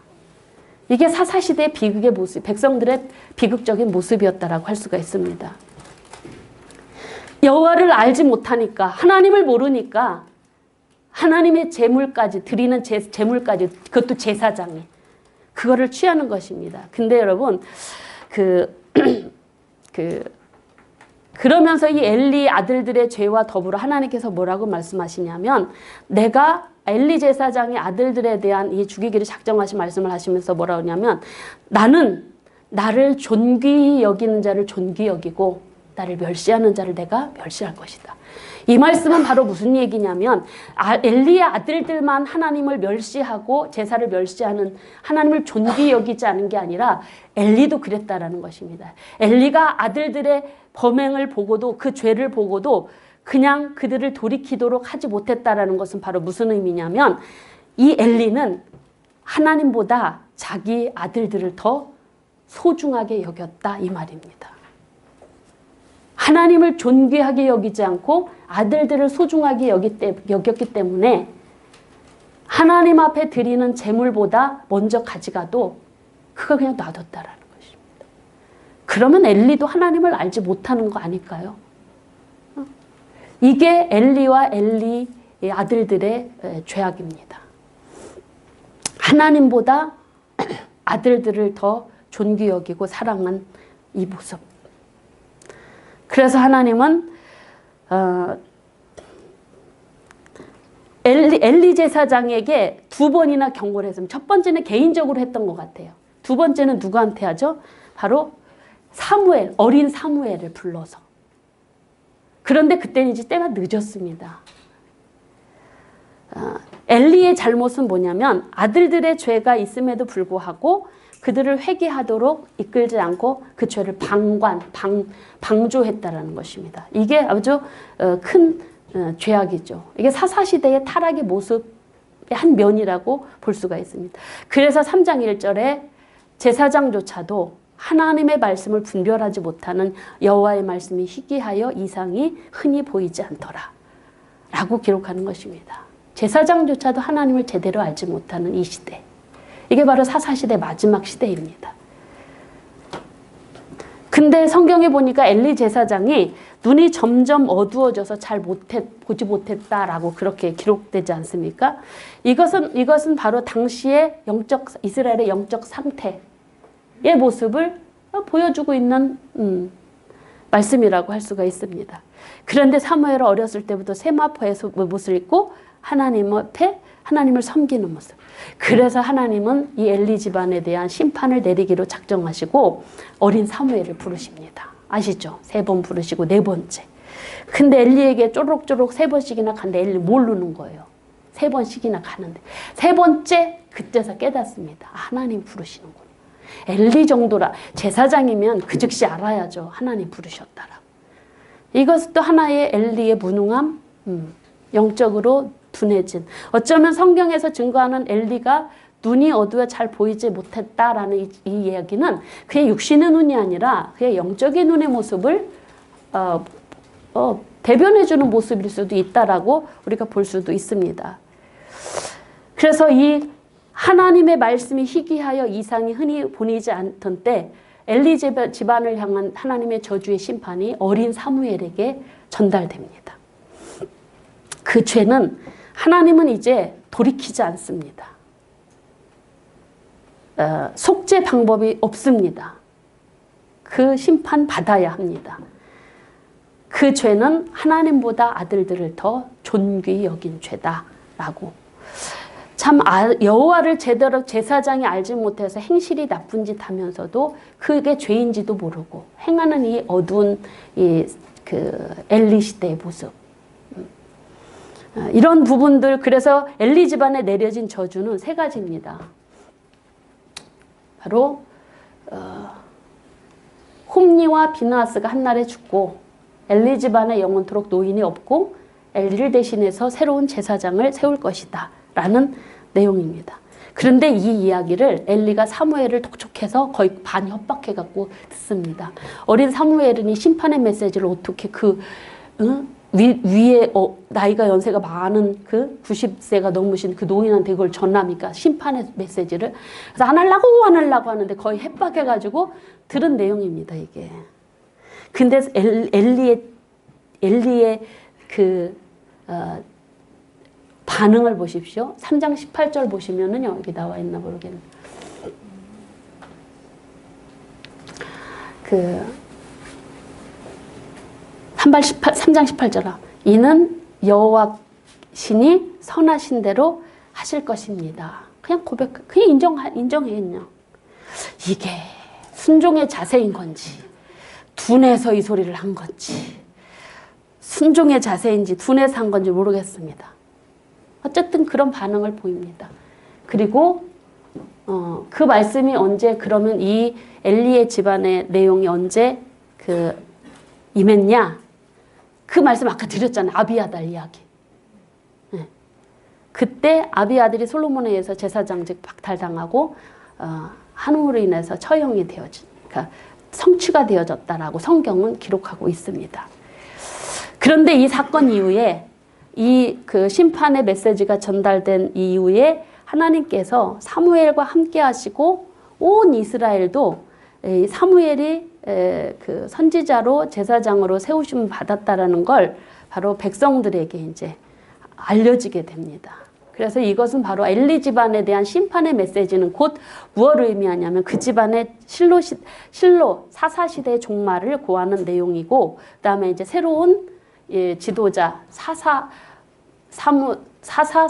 이게 사사시대의 비극의 모습, 백성들의 비극적인 모습이었다라고 할 수가 있습니다. 여호와를 알지 못하니까, 하나님을 모르니까 하나님의 제물까지 드리는 제물까지, 그것도 제사장이 그거를 취하는 것입니다. 근데 여러분 그러면서 이 엘리 아들들의 죄와 더불어 하나님께서 뭐라고 말씀하시냐면, 내가 엘리 제사장의 아들들에 대한 이 죽이기를 작정하신 말씀을 하시면서 뭐라고 하냐면, 나는 나를 존귀히 여기는 자를 존귀히 여기고 나를 멸시하는 자를 내가 멸시할 것이다. 이 말씀은 바로 무슨 얘기냐면, 엘리의 아들들만 하나님을 멸시하고 제사를 멸시하는, 하나님을 존귀히 여기지 않은 게 아니라 엘리도 그랬다라는 것입니다. 엘리가 아들들의 범행을 보고도, 그 죄를 보고도 그냥 그들을 돌이키도록 하지 못했다라는 것은 바로 무슨 의미냐면, 이 엘리는 하나님보다 자기 아들들을 더 소중하게 여겼다, 이 말입니다. 하나님을 존귀하게 여기지 않고 아들들을 소중하게 여겼기 때문에 하나님 앞에 드리는 제물보다 먼저 가져가도 그거 그냥 놔뒀다라는 것입니다. 그러면 엘리도 하나님을 알지 못하는 거 아닐까요? 이게 엘리와 엘리 아들들의 죄악입니다. 하나님보다 아들들을 더 존귀 여기고 사랑한 이 모습. 그래서 하나님은 엘리 제사장에게 두 번이나 경고를 했습니다. 첫 번째는 개인적으로 했던 것 같아요. 두 번째는 누구한테 하죠? 바로 사무엘, 어린 사무엘을 불러서. 그런데 그때는 이제 때가 늦었습니다. 엘리의 잘못은 뭐냐면 아들들의 죄가 있음에도 불구하고 그들을 회개하도록 이끌지 않고 그 죄를 방조했다라는 것입니다. 이게 아주 큰 죄악이죠. 이게 사사시대의 타락의 모습의 한 면이라고 볼 수가 있습니다. 그래서 3장 1절에 제사장조차도 하나님의 말씀을 분별하지 못하는 여호와의 말씀이 희귀하여 이상이 흔히 보이지 않더라 라고 기록하는 것입니다. 제사장조차도 하나님을 제대로 알지 못하는 이 시대, 이게 바로 사사시대 마지막 시대입니다. 근데 성경에 보니까 엘리 제사장이 눈이 점점 어두워져서 잘 보지 못했다라고 그렇게 기록되지 않습니까? 이것은 바로 당시의 이스라엘의 영적 상태의 모습을 보여주고 있는 말씀이라고 할 수가 있습니다. 그런데 사무엘은 어렸을 때부터 세마포의 옷을 입고 하나님 앞에 하나님을 섬기는 모습. 그래서 하나님은 이 엘리 집안에 대한 심판을 내리기로 작정하시고 어린 사무엘을 부르십니다. 아시죠? 3번 부르시고 4번째. 근데 엘리에게 쪼록쪼록 3번씩이나 갔는데 엘리 모르는 거예요. 3번씩이나 가는데 3번째 그때서 깨닫습니다. 하나님 부르시는구나. 엘리 정도라 제사장이면 그 즉시 알아야죠. 하나님 부르셨다라고. 이것도 하나의 엘리의 무능함, 영적으로 둔해진. 어쩌면 성경에서 증거하는 엘리가 눈이 어두워 잘 보이지 못했다라는 이 이야기는 그의 육신의 눈이 아니라 그의 영적인 눈의 모습을 대변해주는 모습일 수도 있다라고 우리가 볼 수도 있습니다. 그래서 이 하나님의 말씀이 희귀하여 이상이 흔히 보이지 않던 때 엘리 집안을 향한 하나님의 저주의 심판이 어린 사무엘에게 전달됩니다. 그 죄는 하나님은 이제 돌이키지 않습니다. 속죄 방법이 없습니다. 그 심판 받아야 합니다. 그 죄는 하나님보다 아들들을 더 존귀히 여긴 죄다라고. 참 여호와를 제대로 제사장이 알지 못해서 행실이 나쁜 짓 하면서도 그게 죄인지도 모르고 행하는 이 어두운 그 엘리 시대의 모습. 이런 부분들, 그래서 엘리 집안에 내려진 저주는 3가지입니다. 바로 홈니와 비느하스가 한날에 죽고 엘리 집안에 영원토록 노인이 없고 엘리를 대신해서 새로운 제사장을 세울 것이다 라는 내용입니다. 그런데 이 이야기를 엘리가 사무엘을 독촉해서 거의 반 협박해갖고 듣습니다. 어린 사무엘은 이 심판의 메시지를 어떻게 위에 나이가 연세가 많은 그 90세가 넘으신 그 노인한테 그걸 전합니까? 심판의 메시지를. 그래서 안 하려고 하는데 거의 협박해가지고 들은 내용입니다, 이게. 근데 엘리의 그 반응을 보십시오. 3장 18절 보시면은요, 여기 나와 있나 모르겠네. 3장 18절아. 이는 여호와 신이 선하신 대로 하실 것입니다. 그냥 그냥 인정해 그냥. 이게 순종의 자세인 건지, 둔해서 이 소리를 한 건지, 순종의 자세인지 둔해서 한 건지 모르겠습니다. 어쨌든 그런 반응을 보입니다. 그리고 그 말씀이 언제, 그러면 이 엘리의 집안의 내용이 언제 임했냐? 그 말씀 아까 드렸잖아요. 아비아달 이야기. 네. 그때 아비아들이 솔로몬에 의해서 제사장직 박탈당하고 한우로 인해서 처형이 그러니까 성취가 되어졌다라고 성경은 기록하고 있습니다. 그런데 이 사건 이후에 그 심판의 메시지가 전달된 이후에 하나님께서 사무엘과 함께 하시고 온 이스라엘도 사무엘이 그 선지자로 제사장으로 세우심 받았다라는 걸 바로 백성들에게 이제 알려지게 됩니다. 그래서 이것은 바로 엘리 집안에 대한 심판의 메시지는 곧 무엇을 의미하냐면 그 집안의 실로 사사시대의 종말을 고하는 내용이고, 그 다음에 이제 새로운 지도자 사사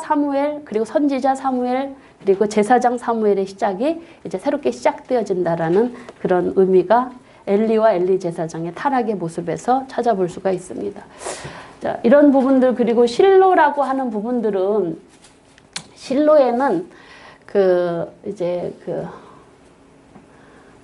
사무엘, 그리고 선지자 사무엘, 그리고 제사장 사무엘의 시작이 이제 새롭게 시작되어진다라는 그런 의미가 엘리와 엘리 제사장의 타락의 모습에서 찾아볼 수가 있습니다. 자, 이런 부분들, 그리고 실로라고 하는 부분들은, 실로에는 이제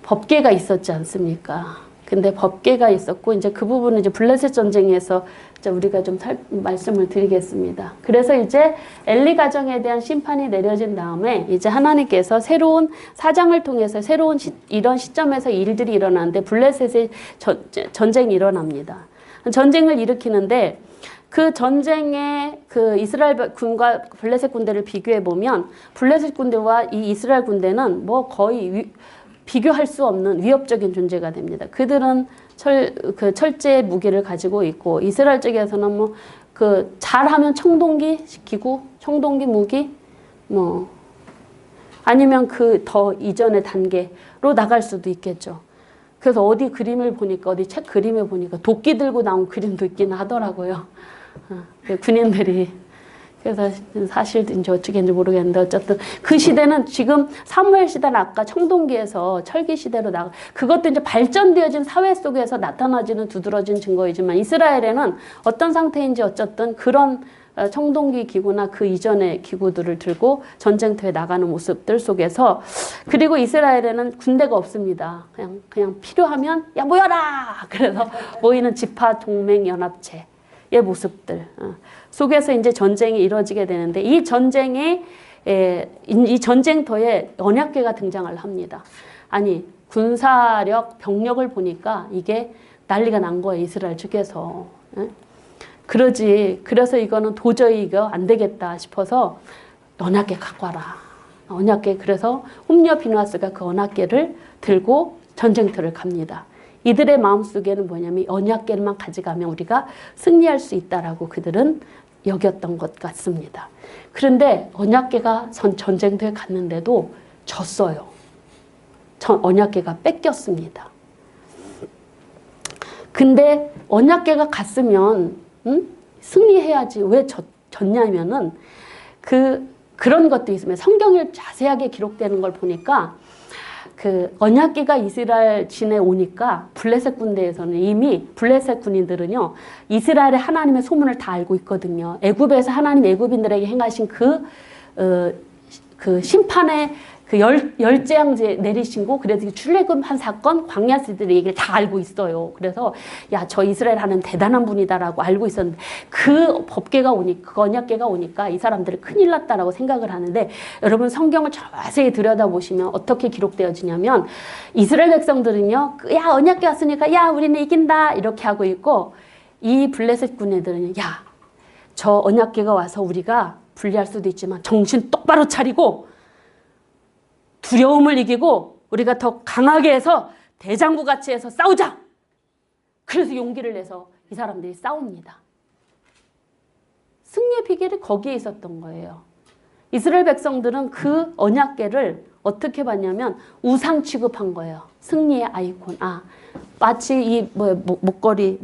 법궤가 있었지 않습니까? 근데 법궤가 있었고, 이제 그 부분은 이제 블레셋 전쟁에서 이제 우리가 좀 말씀을 드리겠습니다. 그래서 이제 엘리 가정에 대한 심판이 내려진 다음에 이제 하나님께서 새로운 사장을 통해서 새로운 이런 시점에서 일들이 일어나는데 블레셋의 전쟁이 일어납니다. 전쟁을 일으키는데 그 전쟁에 그 이스라엘 군과 블레셋 군대를 비교해 보면 블레셋 군대와 이 이스라엘 군대는 뭐 거의 비교할 수 없는 위협적인 존재가 됩니다. 그들은 철제 무기를 가지고 있고, 이스라엘 쪽에서는 뭐 잘하면 청동기 기구, 청동기 무기, 아니면 더 이전의 단계로 나갈 수도 있겠죠. 그래서 어디 그림을 보니까 어디 책 그림에 보니까 도끼 들고 나온 그림도 있긴 하더라고요. 군인들이. 그래서 사실인지 어쩌겠는지 모르겠는데 어쨌든 그 시대는 지금 사무엘 시대는 아까 청동기에서 철기 시대로 나가 그것도 이제 발전되어진 사회 속에서 나타나지는 두드러진 증거이지만 이스라엘에는 어떤 상태인지 어쨌든 그런 청동기 기구나 그 이전의 기구들을 들고 전쟁터에 나가는 모습들 속에서 그리고 이스라엘에는 군대가 없습니다. 그냥 필요하면 야 모여라. 그래서 모이는 지파 동맹 연합체의 모습들 속에서 이제 전쟁이 이루어지게 되는데 이 전쟁터에 언약궤가 등장을 합니다. 아니 군사력 병력을 보니까 이게 난리가 난 거예요. 이스라엘 측에서. 그래서 이거는 도저히 이거 안 되겠다 싶어서 언약궤 갖고 와라. 언약궤 그래서 홈리와 비누아스가 그 언약궤를 들고 전쟁터를 갑니다. 이들의 마음속에는 뭐냐면 언약궤만 가져가면 우리가 승리할 수 있다라고 그들은 여겼던 것 같습니다. 그런데 언약궤가 전쟁터에 갔는데도 졌어요. 언약궤가 뺏겼습니다. 근데 언약궤가 갔으면 승리해야지 왜 졌냐면은 그런 것도 있으면 성경에 자세하게 기록되는 걸 보니까 그 언약궤가 이스라엘 진에 오니까 블레셋 군대에서는 이미 블레셋 군인들은요 이스라엘의 하나님의 소문을 다 알고 있거든요. 애굽에서 하나님 애굽인들에게 행하신 그 심판의 그 열재앙제 내리신 거 그래서 출애굽한 사건 광야시들의 얘기를 다 알고 있어요. 그래서 야 저 이스라엘 하는 대단한 분이다라고 알고 있었는데 그 법궤가 오니까 그 언약궤가 오니까 이 사람들이 큰일 났다라고 생각을 하는데 여러분 성경을 자세히 들여다보시면 어떻게 기록되어지냐면 이스라엘 백성들은요 야 언약궤 왔으니까 야 우리는 이긴다 이렇게 하고 있고 이 블레셋 군애들은요 야 저 언약궤가 와서 우리가 불리할 수도 있지만 정신 똑바로 차리고 두려움을 이기고 우리가 더 강하게 해서 대장부같이 해서 싸우자. 그래서 용기를 내서 이 사람들이 싸웁니다. 승리의 비결이 거기에 있었던 거예요. 이스라엘 백성들은 그 언약궤를 어떻게 봤냐면 우상 취급한 거예요. 승리의 아이콘. 마치 이 목걸이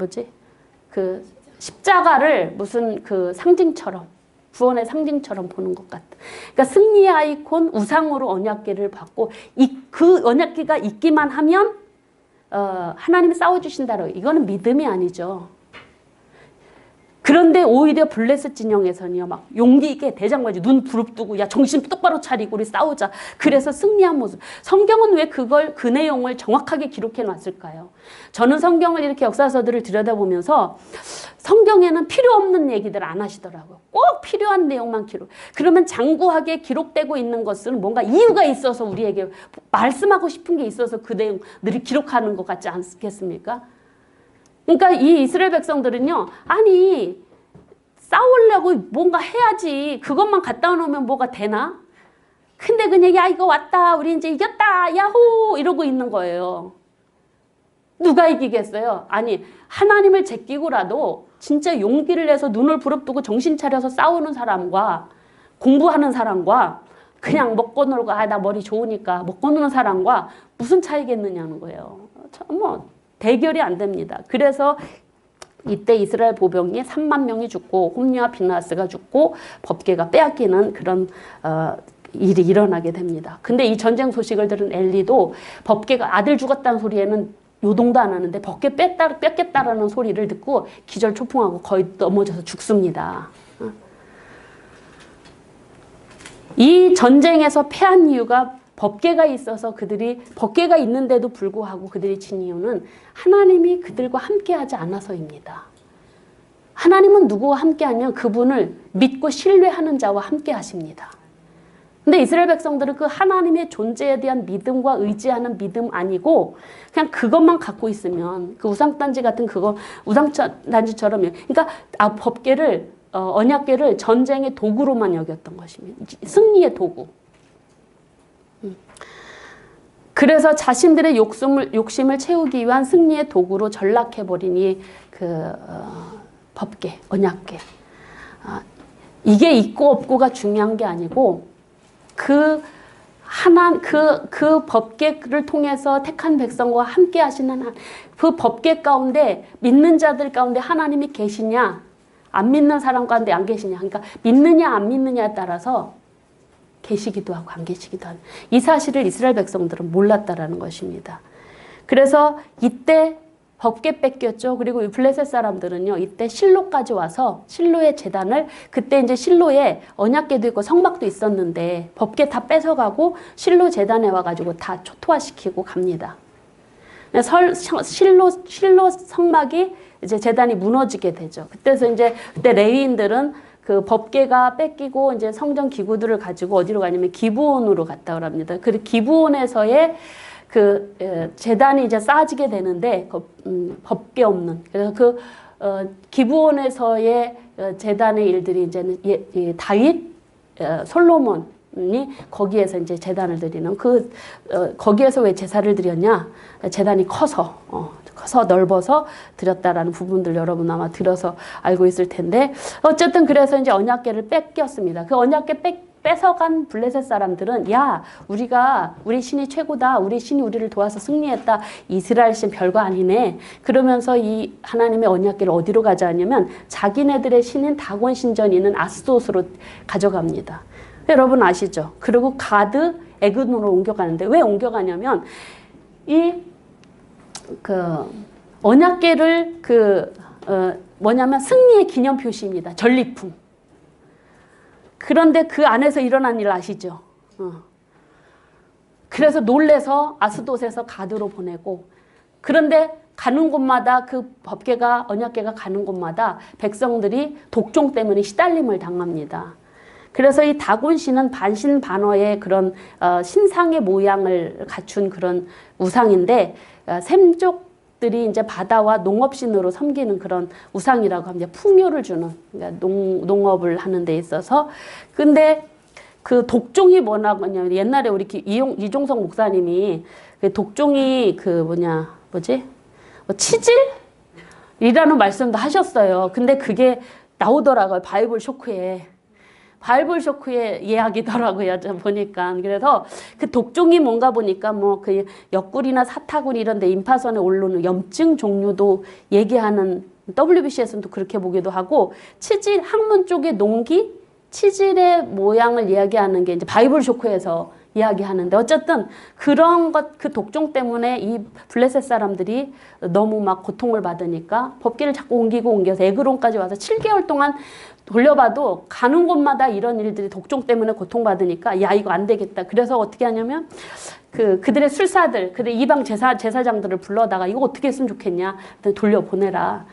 그 십자가를 무슨 그 상징처럼 구원의 상징처럼 보는 것 같다. 그러니까 승리의 아이콘 우상으로 언약궤를 받고 그 언약궤가 있기만 하면 하나님이 싸워주신다고 이거는 믿음이 아니죠. 그런데 오히려 블레셋 진영에서는요 막 용기 있게 대장맞이 눈 부릅뜨고 야 정신 똑바로 차리고 우리 싸우자. 그래서 승리한 모습. 성경은 왜 그 내용을 정확하게 기록해 놨을까요? 저는 성경을 이렇게 역사서들을 들여다보면서 성경에는 필요 없는 얘기들 안 하시더라고요. 꼭 필요한 내용만 기록. 그러면 장구하게 기록되고 있는 것은 뭔가 이유가 있어서 우리에게 말씀하고 싶은 게 있어서 그 내용들을 기록하는 것 같지 않겠습니까? 그러니까 이 이스라엘 백성들은요. 아니 싸우려고 뭔가 해야지. 그것만 갖다 놓으면 뭐가 되나? 근데 그냥 야 이거 왔다. 우리 이제 이겼다. 야호 이러고 있는 거예요. 누가 이기겠어요? 아니 하나님을 제끼고라도 진짜 용기를 내서 눈을 부릅뜨고 정신 차려서 싸우는 사람과 공부하는 사람과 그냥 먹고 놀고 나 머리 좋으니까 먹고 노는 사람과 무슨 차이겠느냐는 거예요. 대결이 안 됩니다. 그래서 이때 이스라엘 보병이 3만 명이 죽고 홈리와 비나스가 죽고 법궤가 빼앗기는 그런 일이 일어나게 됩니다. 근데 이 전쟁 소식을 들은 엘리도 법궤가 아들 죽었다는 소리에는 요동도 안 하는데 법궤 뺏겠다라는 소리를 듣고 기절초풍하고 거의 넘어져서 죽습니다. 이 전쟁에서 패한 이유가 법궤가 있어서 법궤가 있는데도 불구하고 그들이 진 이유는 하나님이 그들과 함께하지 않아서입니다. 하나님은 누구와 함께하면 그분을 믿고 신뢰하는 자와 함께하십니다. 근데 이스라엘 백성들은 그 하나님의 존재에 대한 믿음과 의지하는 믿음 아니고 그냥 그것만 갖고 있으면 그 우상단지 같은 그거 우상단지처럼 그러니까 법궤를 언약궤를 전쟁의 도구로만 여겼던 것입니다. 승리의 도구. 그래서 자신들의 욕심을 채우기 위한 승리의 도구로 전락해버린 이 법궤, 언약궤. 이게 있고 없고가 중요한 게 아니고 그 그 법궤를 통해서 택한 백성과 함께 하시는 그 법궤 가운데 믿는 자들 가운데 하나님이 계시냐, 안 믿는 사람 가운데 안 계시냐. 그러니까 믿느냐 안 믿느냐에 따라서 계시기도 하고 안 계시기도 하는 이 사실을 이스라엘 백성들은 몰랐다라는 것입니다. 그래서 이때 법궤 뺏겼죠. 그리고 블레셋 사람들은요, 이때 실로까지 와서 실로의 제단을, 그때 이제 실로에 언약궤도 있고 성막도 있었는데 법궤 다 뺏어가고 실로 제단에 와가지고 다 초토화시키고 갑니다. 실로 성막이 이제 제단이 무너지게 되죠. 그때 레위인들은 그 법궤가 뺏기고 이제 성전 기구들을 가지고 어디로 가냐면 기브온으로 갔다 그럽니다. 그 기브온에서의 제단이 이제 쌓아지게 되는데, 법궤 없는. 그래서 기브온에서의 제단의 일들이 이제는 다윗, 솔로몬이 거기에서 이제 제단을 드리는 거기에서 왜 제사를 드렸냐? 제단이 커서 넓어서 드렸다라는 부분들 여러분 아마 들어서 알고 있을 텐데, 어쨌든 그래서 이제 언약궤를 뺏겼습니다. 그 언약궤 뺏어간 블레셋 사람들은, 야, 우리 신이 최고다. 우리 신이 우리를 도와서 승리했다. 이스라엘 신 별거 아니네. 그러면서 이 하나님의 언약궤를 어디로 가져가냐면 자기네들의 신인 다곤 신전이 있는 아스돗으로 가져갑니다. 여러분 아시죠? 그리고 가드, 에그론으로 옮겨가는데, 왜 옮겨가냐면 언약궤를 뭐냐면 승리의 기념 표시입니다. 전리품. 그런데 그 안에서 일어난 일 아시죠? 그래서 놀래서 아스돗에서 가드로 보내고, 그런데 가는 곳마다 그 언약궤가 가는 곳마다 백성들이 독종 때문에 시달림을 당합니다. 그래서 이 다곤신은 반신반어의 그런 신상의 모양을 갖춘 그런 우상인데, 샘족들이 이제 바다와 농업신으로 섬기는 그런 우상이라고 합니다. 풍요를 주는, 그러니까 농업을 하는 데 있어서. 근데 그 독종이 뭐냐고 하냐면, 옛날에 우리 이종석 목사님이 그 독종이 치질이라는 말씀도 하셨어요. 근데 그게 나오더라고요. 바이블 쇼크에 이야기더라고요. 보니까. 그래서 그 독종이 뭔가 보니까 그 옆구리나 사타구니 이런 데 임파선에 오르는 염증 종류도 얘기하는, WBC에서는 또 그렇게 보기도 하고, 치질, 학문 쪽의 농기, 치질의 모양을 이야기하는 게 이제 바이블 쇼크에서 이야기하는데, 어쨌든 그런 그 독종 때문에 이 블레셋 사람들이 너무 막 고통을 받으니까 법궤를 자꾸 옮겨서 에그론까지 와서 7개월 동안 돌려봐도 가는 곳마다 이런 일들이 독종 때문에 고통받으니까, 야, 이거 안 되겠다. 그래서 어떻게 하냐면 그들의 술사들, 그들의 이방 제사장들을 불러다가 이거 어떻게 했으면 좋겠냐, 돌려보내라.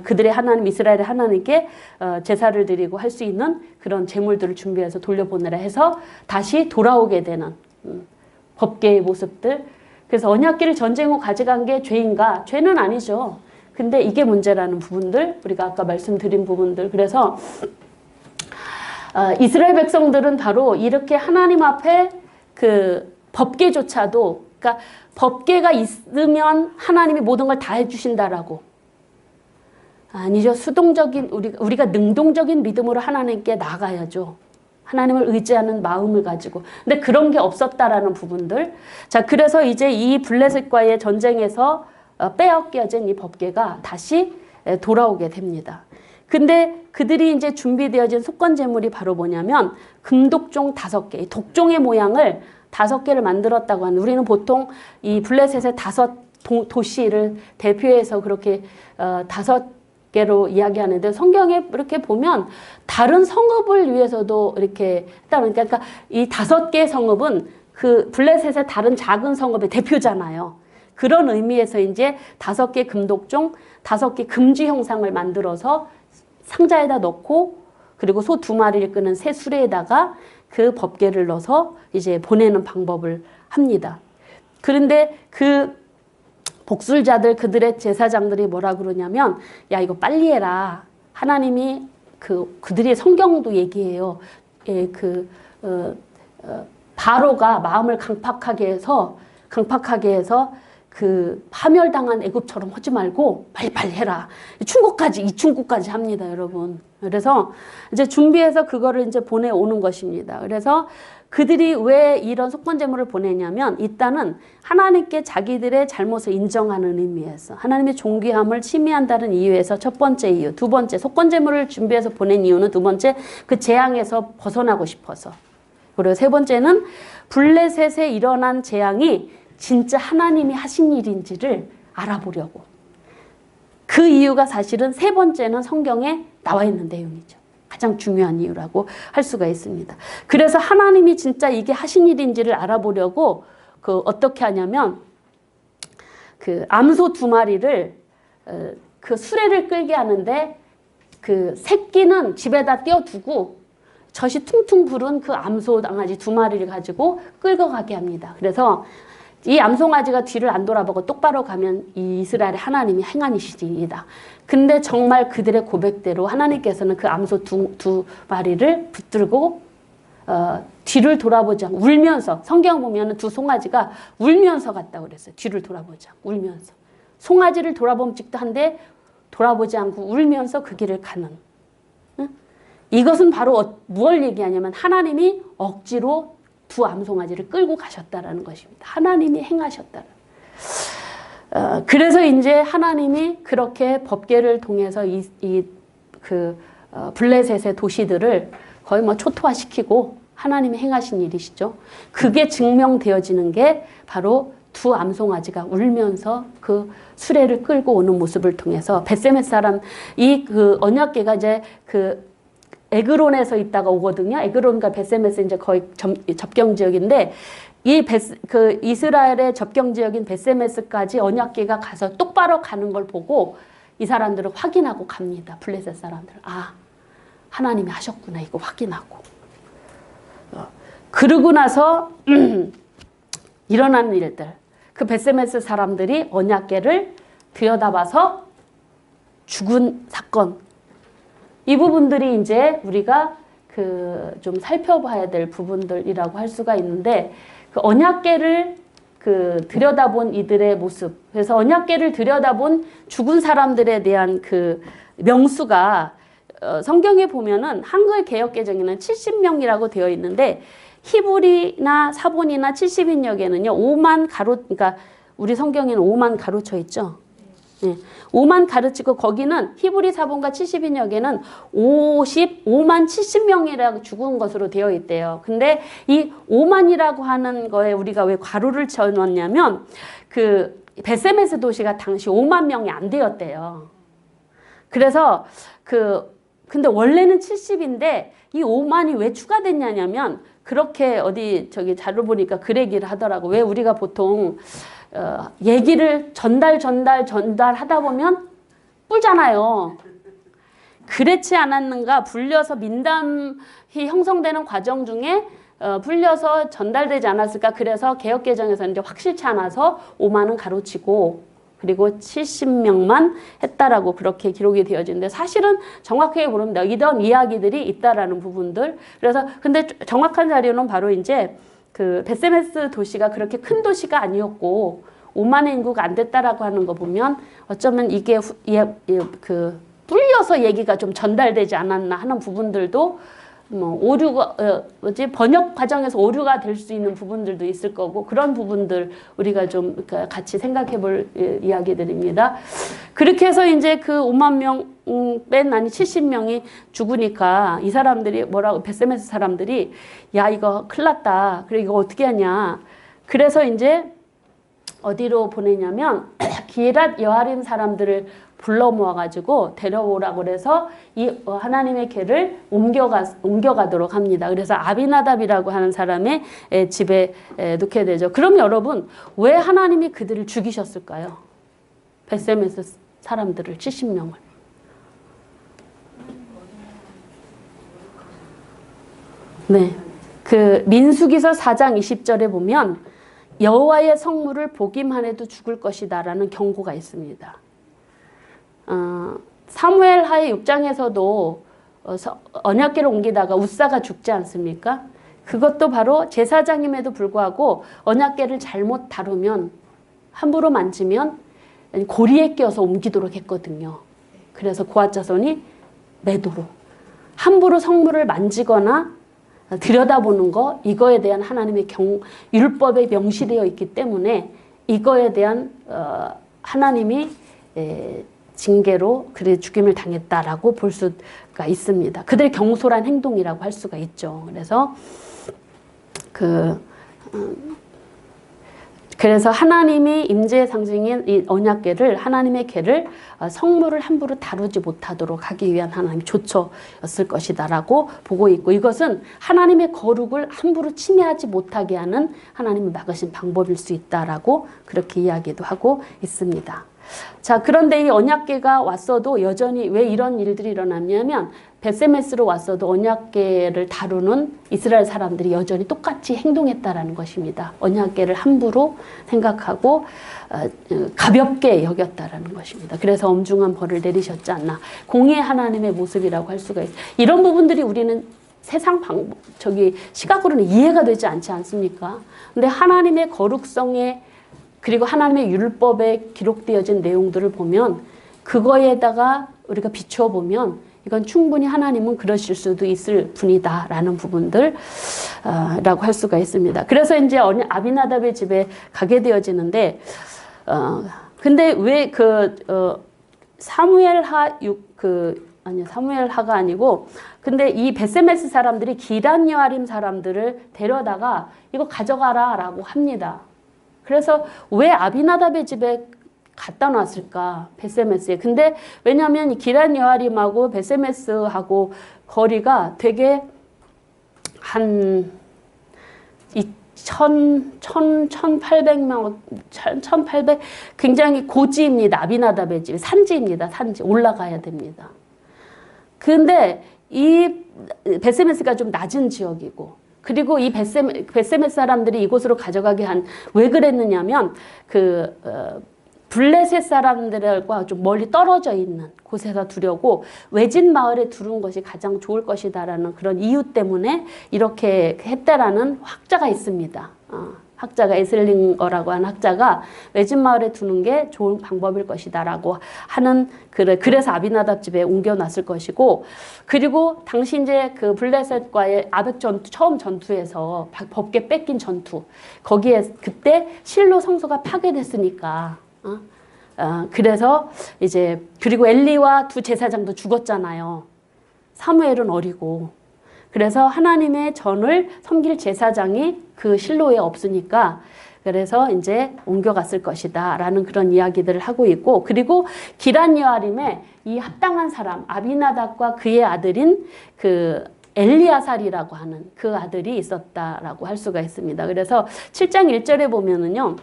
그들의 하나님, 이스라엘의 하나님께 제사를 드리고 할 수 있는 그런 제물들을 준비해서 돌려보내라 해서 다시 돌아오게 되는 법궤의 모습들. 그래서 언약궤를 전쟁 후 가져간 게 죄인가? 죄는 아니죠. 근데 이게 문제라는 부분들, 우리가 아까 말씀드린 부분들. 그래서 이스라엘 백성들은 바로 이렇게 하나님 앞에 그 법궤조차도, 그러니까 법궤가 있으면 하나님이 모든 걸 다 해주신다라고. 아니죠. 수동적인, 우리가 능동적인 믿음으로 하나님께 나가야죠. 하나님을 의지하는 마음을 가지고. 근데 그런 게 없었다라는 부분들. 자, 그래서 이제 이 블레셋과의 전쟁에서 빼앗겨진 이 법궤가 다시 돌아오게 됩니다. 근데 그들이 이제 준비되어진 속건 제물이 바로 뭐냐면 금독종 5개, 독종의 모양을 5개를 만들었다고 하는, 우리는 보통 이 블레셋의 5 도시를 대표해서 그렇게 5개로 이야기하는데, 성경에 이렇게 보면 다른 성읍을 위해서도 이렇게 했다는, 그러니까 이 5개의 성읍은 그 블레셋의 다른 작은 성읍의 대표잖아요. 그런 의미에서 이제 5개 금독종, 5개 금쥐 형상을 만들어서 상자에다 넣고, 그리고 소 2마리를 끄는 새 수레에다가 그 법궤를 넣어서 이제 보내는 방법을 합니다. 그런데 그 복술자들, 그들의 제사장들이 뭐라 그러냐면, 야, 이거 빨리 해라. 하나님이 그들의 성경도 얘기해요. 바로가 마음을 강팍하게 해서 그 파멸당한 애굽처럼 하지 말고 빨리빨리 해라. 이충구까지 합니다, 여러분. 그래서 이제 준비해서 그거를 이제 보내오는 것입니다. 그래서 그들이 왜 이런 속건제물을 보내냐면 일단은 하나님께 자기들의 잘못을 인정하는 의미에서 하나님의 존귀함을 침해한다는 이유에서 첫 번째 이유. 두 번째 속건제물을 준비해서 보낸 이유는 두 번째 그 재앙에서 벗어나고 싶어서. 그리고 세 번째는 블레셋에 일어난 재앙이 진짜 하나님이 하신 일인지를 알아보려고. 그 이유가 사실은 세 번째는 성경에 나와 있는 내용이죠. 가장 중요한 이유라고 할 수가 있습니다. 그래서 하나님이 진짜 이게 하신 일인지를 알아보려고 어떻게 하냐면 그 암소 두 마리를 그 수레를 끌게 하는데 그 새끼는 집에다 띄워두고 젖이 퉁퉁 부른 그 암소 강아지 두 마리를 가지고 끌고 가게 합니다. 그래서 이 암송아지가 뒤를 안 돌아보고 똑바로 가면 이 이스라엘의 하나님이 행한 일이다. 근데 정말 그들의 고백대로 하나님께서는 그 암소 두 마리를 붙들고 뒤를 돌아보지 않고 울면서 성경 보면 두 송아지가 울면서 갔다고 그랬어요. 뒤를 돌아보지 않고 울면서. 송아지를 돌아봄직도 한데 돌아보지 않고 울면서 그 길을 가는. 응? 이것은 바로 무엇을 얘기하냐면 하나님이 억지로 두 암송아지를 끌고 가셨다라는 것입니다. 하나님이 행하셨다라는. 그래서 이제 하나님이 그렇게 법궤를 통해서 블레셋의 도시들을 거의 뭐 초토화시키고 하나님이 행하신 일이시죠. 그게 증명되어지는 게 바로 두 암송아지가 울면서 그 수레를 끌고 오는 모습을 통해서 벳세메스 사람 그 언약궤가 이제 그 에그론에서 있다가 오거든요. 에그론과 벳세메스 이제 거의 접경 지역인데 그 이스라엘의 접경 지역인 벳세메스까지 언약궤가 가서 똑바로 가는 걸 보고 이 사람들은 확인하고 갑니다. 블레셋 사람들은 아 하나님이 하셨구나 이거 확인하고 그러고 나서 일어나는 일들 그 벳세메스 사람들이 언약궤를 들여다봐서 죽은 사건 이 부분들이 이제 우리가 좀 살펴봐야 될 부분들이라고 할 수가 있는데 그 언약궤를 들여다본 이들의 모습 그래서 언약궤를 들여다본 죽은 사람들에 대한 그 명수가 성경에 보면은 한글 개역개정에는 70명이라고 되어 있는데 히브리나 사본이나 70인역에는요 5만 그러니까 우리 성경에는 5만 가로쳐 있죠. 네. 5만 가르치고 거기는 히브리 사본과 70인역에는 5만 70명이라고 죽은 것으로 되어 있대요. 근데 이 5만이라고 하는 거에 우리가 왜 괄호를 쳐놓냐면 그 벳세메스 도시가 당시 5만 명이 안 되었대요. 그래서 근데 원래는 70인데 이 5만이 왜 추가됐냐면 그렇게 저기 자료 보니까 그 얘기를 하더라고. 왜 우리가 보통 얘기를 전달하다 보면 뿔잖아요. 그렇지 않았는가 불려서 민담이 형성되는 과정 중에 불려서 전달되지 않았을까. 그래서 개역개정에서는 이제 확실치 않아서 5만은 가로치고 그리고 70명만 했다라고 그렇게 기록이 되어지는데 사실은 정확하게 보면 이런 이야기들이 있다라는 부분들. 그래서 근데 정확한 자료는 바로 이제 그 벳세메스 도시가 그렇게 큰 도시가 아니었고 5만의 인구가 안 됐다라고 하는 거 보면 어쩌면 이게 불려서 얘기가 좀 전달되지 않았나 하는 부분들도 뭐 오류가 번역 과정에서 오류가 될 수 있는 부분들도 있을 거고 그런 부분들 우리가 좀 같이 생각해 볼 이야기들입니다. 그렇게 해서 이제 그 5만 명 뺀 아니 70명이 죽으니까 이 사람들이 뭐라고 벳세메스 사람들이 야 이거 큰일 났다. 그래 이거 어떻게 하냐. 그래서 이제 어디로 보내냐면 기랏 여아림 사람들을 불러 모아가지고 데려오라고 그래서 이 하나님의 궤를 옮겨가도록 합니다. 그래서 아비나답이라고 하는 사람의 집에 놓게 되죠. 그럼 여러분 왜 하나님이 그들을 죽이셨을까요? 벳세메스 사람들을 70명을. 네, 그 민수기서 4장 20절에 보면 여호와의 성물을 보기만 해도 죽을 것이다라는 경고가 있습니다. 사무엘 하의 6장에서도 언약궤를 옮기다가 웃사가 죽지 않습니까? 그것도 바로 제사장임에도 불구하고 언약궤를 잘못 다루면 함부로 만지면 고리에 껴서 옮기도록 했거든요. 그래서 고앗 자손이 매도로 함부로 성물을 만지거나 들여다보는 거, 이거에 대한 하나님의 율법에 명시되어 있기 때문에 이거에 대한 하나님이 징계로 그래 죽임을 당했다라고 볼 수가 있습니다. 그들의 경솔한 행동이라고 할 수가 있죠. 그래서 그래서 하나님이 임재의 상징인 이 언약궤를, 하나님의 궤를 성물을 함부로 다루지 못하도록 하기 위한 하나님의 조처였을 것이다라고 보고 있고, 이것은 하나님의 거룩을 함부로 침해하지 못하게 하는 하나님이 막으신 방법일 수 있다라고 그렇게 이야기도 하고 있습니다. 자, 그런데 이 언약궤가 왔어도 여전히 왜 이런 일들이 일어났냐면, 벳세메스로 왔어도 언약궤를 다루는 이스라엘 사람들이 여전히 똑같이 행동했다라는 것입니다. 언약궤를 함부로 생각하고 가볍게 여겼다라는 것입니다. 그래서 엄중한 벌을 내리셨지 않나. 공의 하나님의 모습이라고 할 수가 있어요. 이런 부분들이 우리는 세상 시각으로는 이해가 되지 않지 않습니까? 근데 하나님의 거룩성에, 그리고 하나님의 율법에 기록되어진 내용들을 보면, 그거에다가 우리가 비추어 보면 이건 충분히 하나님은 그러실 수도 있을 분이다라는 부분들 라고 할 수가 있습니다. 그래서 이제 아비나답의 집에 가게 되어지는데, 근데 왜 사무엘하가 아니고, 근데 이 벳세메스 사람들이 기란 여아림 사람들을 데려다가 이거 가져가라 라고 합니다. 그래서 왜 아비나답의 집에 갖다 놨을까, 벳세메스에. 근데 왜냐하면 기란 여아림하고 벳세메스하고 거리가 되게 한 1800 굉장히 고지입니다. 아비나답의 집 산지입니다. 산지 올라가야 됩니다. 근데 이 벳세메스가 좀 낮은 지역이고, 그리고 이 벳세메스 사람들이 이곳으로 가져가게 왜 그랬느냐면 블레셋 사람들과 좀 멀리 떨어져 있는 곳에서 두려고 외진 마을에 두는 것이 가장 좋을 것이다라는 그런 이유 때문에 이렇게 했다라는 학자가 있습니다. 학자가 에슬링어라고 하는 학자가 외진 마을에 두는 게 좋은 방법일 것이다라고 하는, 그래서 아비나답 집에 옮겨놨을 것이고, 그리고 당시 이제 그 블레셋과의 아벡 전투, 처음 전투에서 법궤 뺏긴 전투, 거기에 그때 실로 성소가 파괴됐으니까, 그래서 이제, 그리고 엘리와 두 제사장도 죽었잖아요. 사무엘은 어리고. 그래서 하나님의 전을 섬길 제사장이 그 실로에 없으니까, 그래서 이제 옮겨갔을 것이다 라는 그런 이야기들을 하고 있고, 그리고 기란 여아림에 이 합당한 사람 아비나답과 그의 아들인 엘리아살이라고 하는 그 아들이 있었다라고 할 수가 있습니다. 그래서 7장 1절에 보면은요,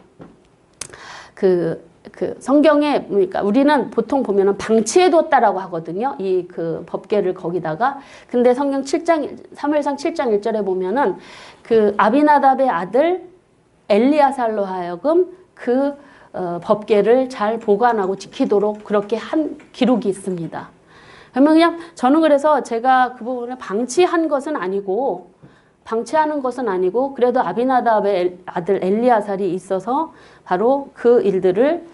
성경에, 그러니까 우리는 보통 보면은 방치해뒀다라고 하거든요. 이 법궤를 거기다가. 근데 사무엘상 7장 1절에 보면은 아비나답의 아들 엘리아살로 하여금 법궤를 잘 보관하고 지키도록 그렇게 한 기록이 있습니다. 그러면 그냥 저는 그래서 제가 그 부분을 방치하는 것은 아니고, 그래도 아비나답의 아들 엘리아살이 있어서 바로 그 일들을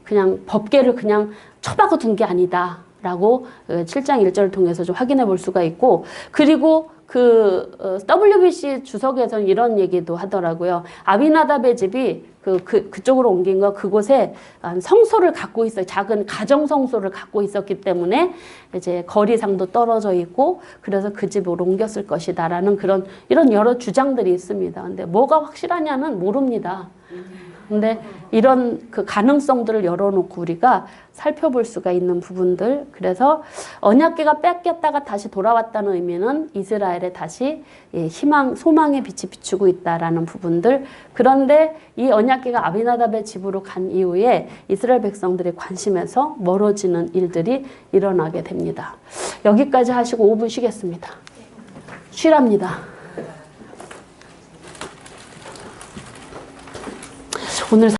그냥 법궤를 그냥 처박아 둔 게 아니다라고 7장 1절을 통해서 좀 확인해 볼 수가 있고, 그리고 WBC 주석에서는 이런 얘기도 하더라고요. 아비나답의 집이 그쪽으로 옮긴 거, 그곳에 성소를 갖고 있어요. 작은 가정 성소를 갖고 있었기 때문에 이제 거리상도 떨어져 있고, 그래서 그 집으로 옮겼을 것이다라는 이런 여러 주장들이 있습니다. 근데 뭐가 확실하냐는 모릅니다. 근데 이런 가능성들을 열어놓고 우리가 살펴볼 수가 있는 부분들, 그래서 언약궤가 뺏겼다가 다시 돌아왔다는 의미는 이스라엘에 다시 희망, 소망의 빛이 비추고 있다라는 부분들. 그런데 이 언약궤가 아비나답의 집으로 간 이후에 이스라엘 백성들의 관심에서 멀어지는 일들이 일어나게 됩니다. 여기까지 하시고 5분 쉬겠습니다. 쉬랍니다. 오늘